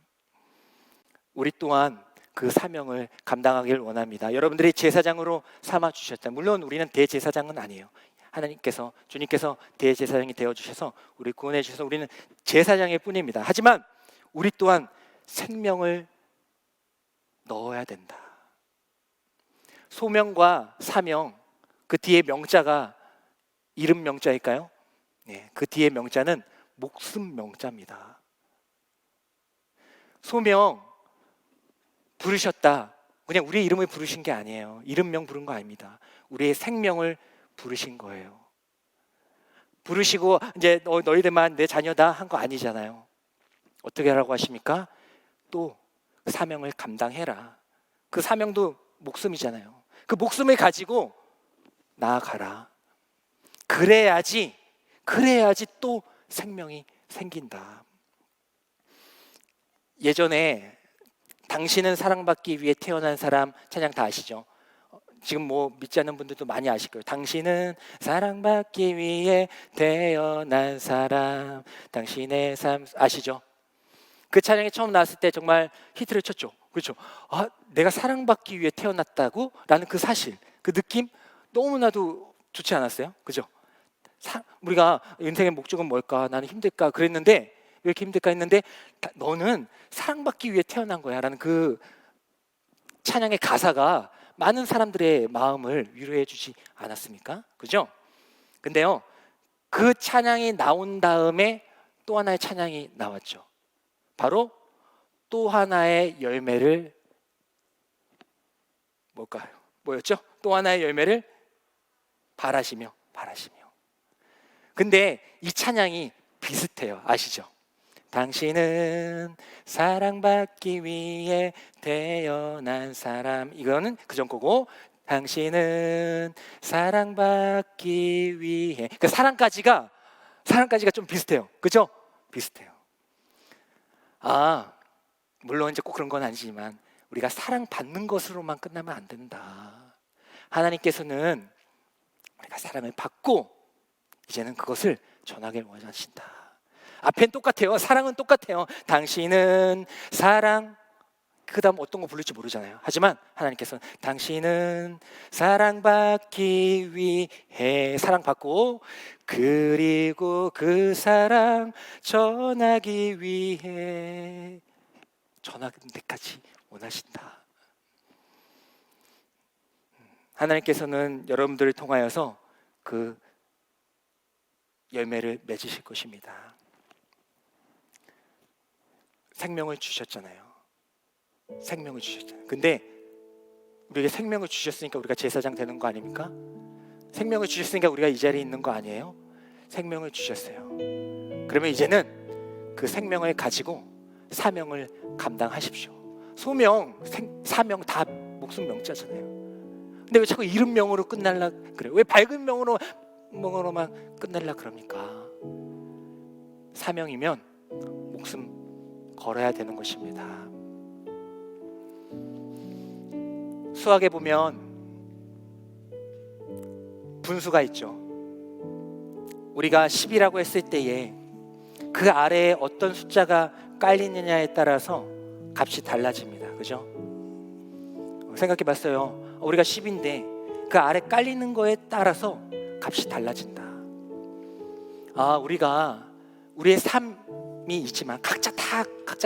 Speaker 1: 우리 또한 그 사명을 감당하길 원합니다. 여러분들이 제사장으로 삼아주셨다. 물론 우리는 대제사장은 아니에요. 주님께서 대제사장이 되어주셔서 우리 구원해 주셔서 우리는 제사장일 뿐입니다. 하지만 우리 또한 생명을 넣어야 된다. 소명과 사명, 그 뒤에 명자가 이름 명자일까요? 그 뒤에 명자는 목숨 명자입니다. 소명 부르셨다. 그냥 우리의 이름을 부르신 게 아니에요. 이름명 부른 거 아닙니다. 우리의 생명을 부르신 거예요. 부르시고 이제 너희들만 내 자녀다 한 거 아니잖아요. 어떻게 하라고 하십니까? 또 사명을 감당해라. 그 사명도 목숨이잖아요. 그 목숨을 가지고 나아가라. 그래야지 또 생명이 생긴다. 예전에 당신은 사랑받기 위해 태어난 사람 찬양 다 아시죠? 지금 뭐 믿지 않는 분들도 많이 아실 거예요. 당신은 사랑받기 위해 태어난 사람, 당신의 삶 아시죠? 그 찬양이 처음 나왔을 때 정말 히트를 쳤죠. 그렇죠? 내가 사랑받기 위해 태어났다고? 라는 그 사실, 그 느낌 너무나도 좋지 않았어요? 그죠? 우리가 인생의 목적은 뭘까? 나는 힘들까? 그랬는데 왜 이렇게 힘들까 했는데 너는 사랑받기 위해 태어난 거야 라는 그 찬양의 가사가 많은 사람들의 마음을 위로해 주지 않았습니까? 그죠? 근데요, 그 찬양이 나온 다음에 또 하나의 찬양이 나왔죠. 바로 또 하나의 열매를 뭐였죠? 또 하나의 열매를 바라시며. 근데 이 찬양이 비슷해요. 아시죠? 당신은 사랑받기 위해 태어난 사람, 이거는 그전 거고 당신은 사랑받기 위해. 그 사랑까지가 좀 비슷해요. 그죠? 비슷해요. 물론 이제 꼭 그런 건 아니지만 우리가 사랑받는 것으로만 끝나면 안 된다. 하나님께서는 우리가 사랑을 받고 이제는 그것을 전하길 원하신다. 앞엔 똑같아요. 사랑은 똑같아요. 당신은 사랑, 그 다음 어떤 거 부를지 모르잖아요. 하지만 하나님께서는 당신은 사랑받기 위해, 사랑받고 그리고 그 사랑 전하기 위해, 전하는 데까지 원하신다. 하나님께서는 여러분들을 통하여서 그 열매를 맺으실 것입니다. 생명을 주셨잖아요. 생명을 주셨잖아요. 근데 우리에게 생명을 주셨으니까 우리가 제사장 되는 거 아닙니까? 생명을 주셨으니까 우리가 이 자리에 있는 거 아니에요? 생명을 주셨어요. 그러면 이제는 그 생명을 가지고 사명을 감당하십시오. 소명, 사명 다 목숨 명자잖아요. 근데 왜 자꾸 이름명으로 끝날라 그래요? 왜 밝은 명으로만 끝날라 그럽니까? 사명이면 목숨 걸어야 되는 것입니다. 수학에 보면 분수가 있죠. 우리가 10이라고 했을 때에 그 아래에 어떤 숫자가 깔리느냐에 따라서 값이 달라집니다. 그죠? 생각해 봤어요. 우리가 10인데 그 아래 깔리는 거에 따라서 값이 달라진다. 우리가 우리의 삶이 있지만 각자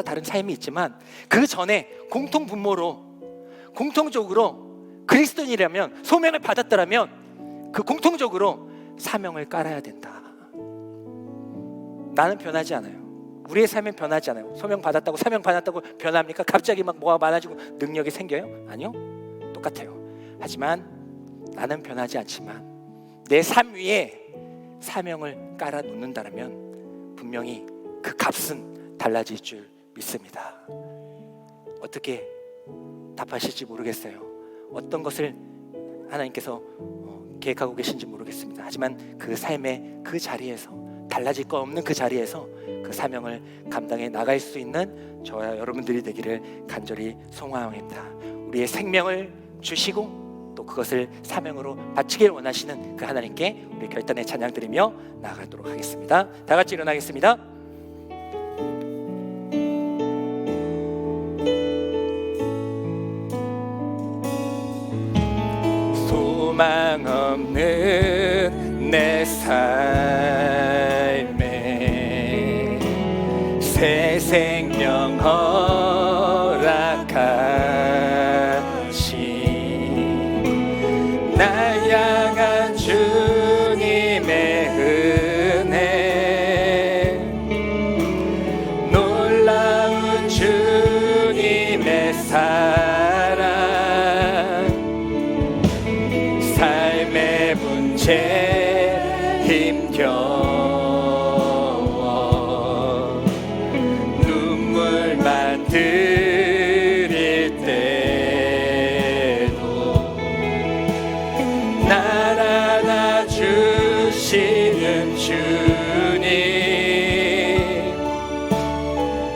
Speaker 1: 다른 삶이 있지만 그 전에 공통적으로 그리스도인이라면, 소명을 받았더라면 그 공통적으로 사명을 깔아야 된다. 나는 변하지 않아요. 우리의 삶은 변하지 않아요. 소명 받았다고, 사명 받았다고 변합니까? 갑자기 막 뭐가 많아지고 능력이 생겨요? 아니요. 똑같아요. 하지만 나는 변하지 않지만 내 삶 위에 사명을 깔아 놓는다면 분명히 그 값은 달라질 줄 믿습니다. 어떻게 답하실지 모르겠어요. 어떤 것을 하나님께서 계획하고 계신지 모르겠습니다. 하지만 그 삶의 그 자리에서, 달라질 거 없는 그 자리에서 그 사명을 감당해 나갈 수 있는 저와 여러분들이 되기를 간절히 소망합니다. 우리의 생명을 주시고 또 그것을 사명으로 바치길 원하시는 그 하나님께 우리 결단의 찬양 드리며 나아가도록 하겠습니다. 다 같이 일어나겠습니다. 소망 없는 내 삶에 새 생명 허락하신 날 향한 주님의 은혜, 놀라운 주님의 사랑, 삶의 문제 힘겨워 눈물만 들일 때도 날 안아주시는 주님,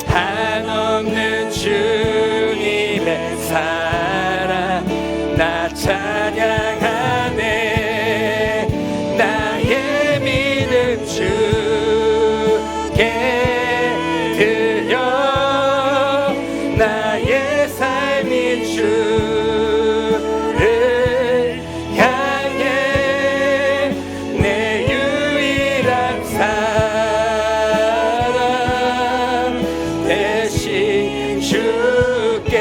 Speaker 1: 한없는 주님의 사랑 나 찬양하네. 나의 믿음 주께 드려, 나의 삶이 주를 향해 내 유일한 사랑 대신 주께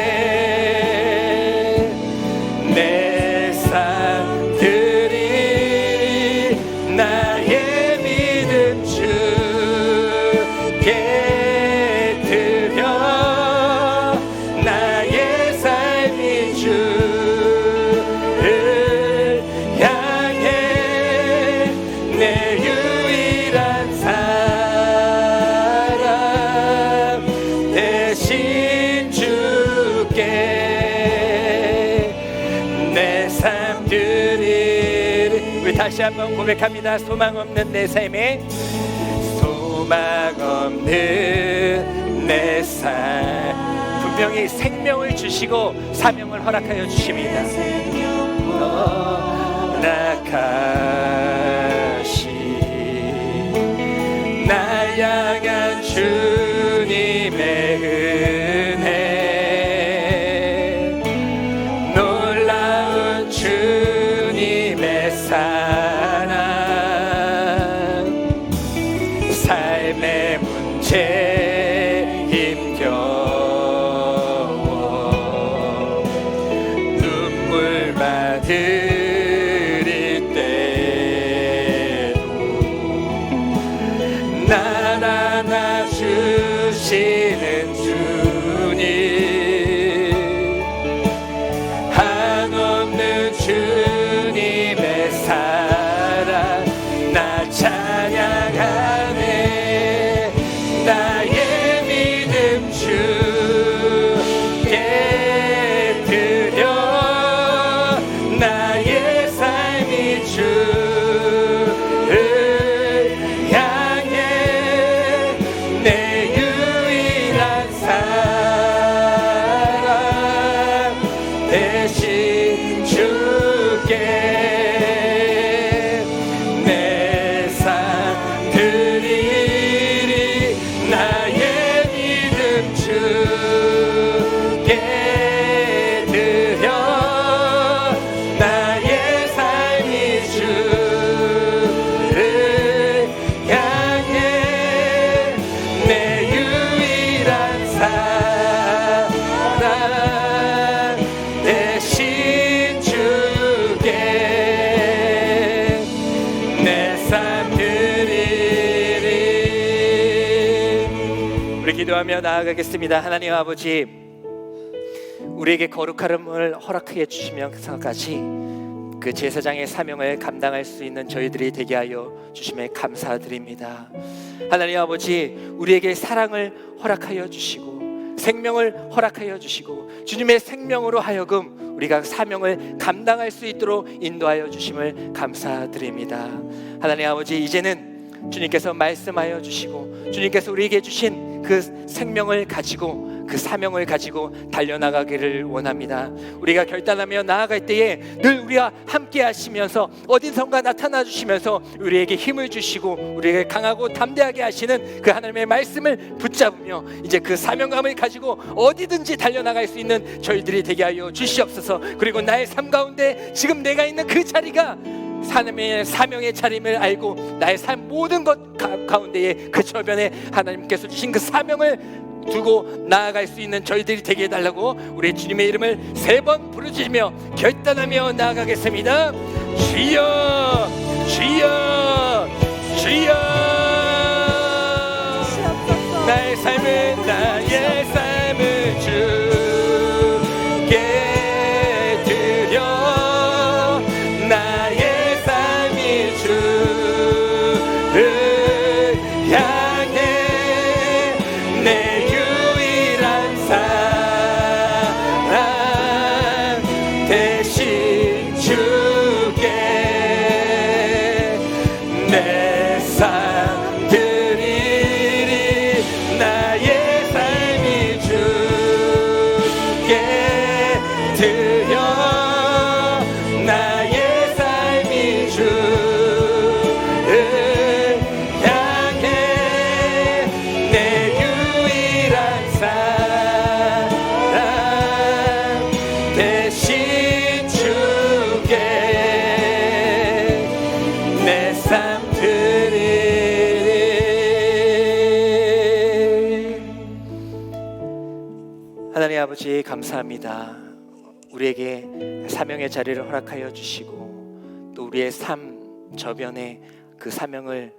Speaker 1: 내 삶들이 우리 다시 한번 고백합니다. 소망 없는 내 삶에 소망 없는 내 삶 분명히 생명을 주시고 사명을 허락하여 주십니다. 나가시 나 향한 주님의 은혜 놀라운 주님의 사랑 삶의 문제 힘겨워 눈물 받으릴 때도 날 안아주시는 주님 한없는 주님의 사랑 나 찬양하네 나의 믿음 주께 드려 나의 삶이 주를 향해 내 유일한 사랑 대신 주께 내 삶 드리리 나의 믿음 주께 드려 나의 삶이 주를 향해 내 유일한 사랑 대신 주께 내 삶 드리리. 우리 기도하며 나아가겠습니다. 하나님 아버지, 우리에게 거룩함을 허락해 주시면서까지 그 제사장의 사명을 감당할 수 있는 저희들이 되게 하여 주심에 감사드립니다. 하나님 아버지, 우리에게 사랑을 허락하여 주시고 생명을 허락하여 주시고 주님의 생명으로 하여금 우리가 사명을 감당할 수 있도록 인도하여 주심을 감사드립니다. 하나님 아버지, 이제는 주님께서 말씀하여 주시고 주님께서 우리에게 주신 그 생명을 가지고 그 사명을 가지고 달려나가기를 원합니다. 우리가 결단하며 나아갈 때에 늘 우리와 함께 하시면서 어디선가 나타나 주시면서 우리에게 힘을 주시고 우리에게 강하고 담대하게 하시는 그 하나님의 말씀을 붙잡으며 이제 그 사명감을 가지고 어디든지 달려나갈 수 있는 저희들이 되게 하여 주시옵소서. 그리고 나의 삶 가운데 지금 내가 있는 그 자리가 하나님의 사명의 자림을 알고 나의 삶 모든 것 가운데에 그 저변에 하나님께서 주신 그 사명을 두고 나아갈 수 있는 저희들이 되게 해달라고 우리 주님의 이름을 3번 부르짖으며 결단하며 나아가겠습니다. 주여 주여 주여 나의 삶을 주께 드려 나의 삶이 주를 향해 내 유일한 사랑 대신 주께 내 삶 드리리 나의 삶이 주께 드려 나의 삶이 주를 향해 내 유일한 사랑 대신 주께 내 삶 드리리. 하나님 아버지, 감사합니다. 우리에게 사명의 자리를 허락하여 주시고 또 우리의 삶 저변에 그 사명을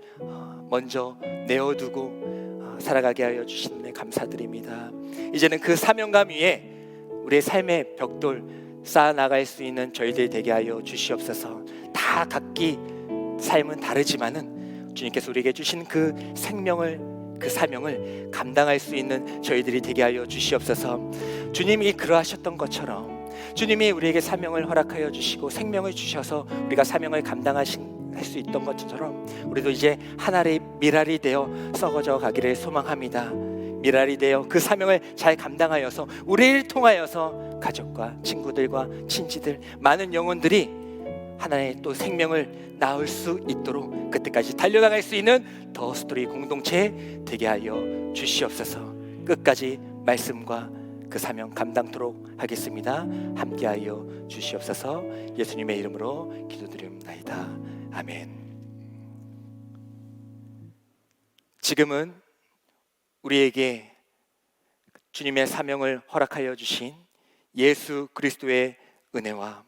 Speaker 1: 먼저 내어두고 살아가게 하여 주시는 데 감사드립니다. 이제는 그 사명감 위에 우리의 삶의 벽돌 쌓아 나갈 수 있는 저희들이 되게 하여 주시옵소서. 다 각기 삶은 다르지만은 주님께서 우리에게 주신 그 생명을 그 사명을 감당할 수 있는 저희들이 되게 하여 주시옵소서. 주님이 그러하셨던 것처럼 주님이 우리에게 사명을 허락하여 주시고 생명을 주셔서 우리가 사명을 할 수 있던 것처럼 우리도 이제 하나의 미랄이 되어 썩어져 가기를 소망합니다. 미랄이 되어 그 사명을 잘 감당하여서 우리를 통하여서 가족과 친구들과 친지들 많은 영혼들이 하나의 또 생명을 낳을 수 있도록 그때까지 달려나갈 수 있는 더 스토리 공동체 되게 하여 주시옵소서. 끝까지 말씀과 그 사명 감당토록 하겠습니다. 함께하여 주시옵소서. 예수님의 이름으로 기도드립니다. 아멘. 지금은 우리에게 주님의 사명을 허락하여 주신 예수 그리스도의 은혜와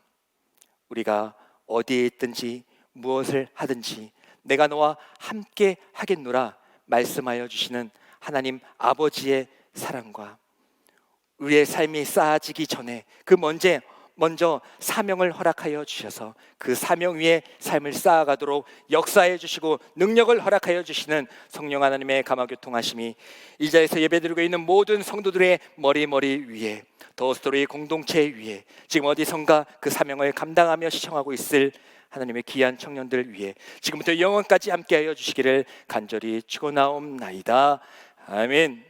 Speaker 1: 우리가 어디에 있든지 무엇을 하든지 내가 너와 함께 하겠노라 말씀하여 주시는 하나님 아버지의 사랑과 우리의 삶이 쌓아지기 전에 그 먼저 사명을 허락하여 주셔서 그 사명 위에 삶을 쌓아가도록 역사해 주시고 능력을 허락하여 주시는 성령 하나님의 감화교통하심이 이 자리에서 예배드리고 있는 모든 성도들의 머리 위에 더 스토리 공동체 위에 지금 어디선가 그 사명을 감당하며 시청하고 있을 하나님의 귀한 청년들 위해 지금부터 영원까지 함께하여 주시기를 간절히 축원하옵나이다. 아멘.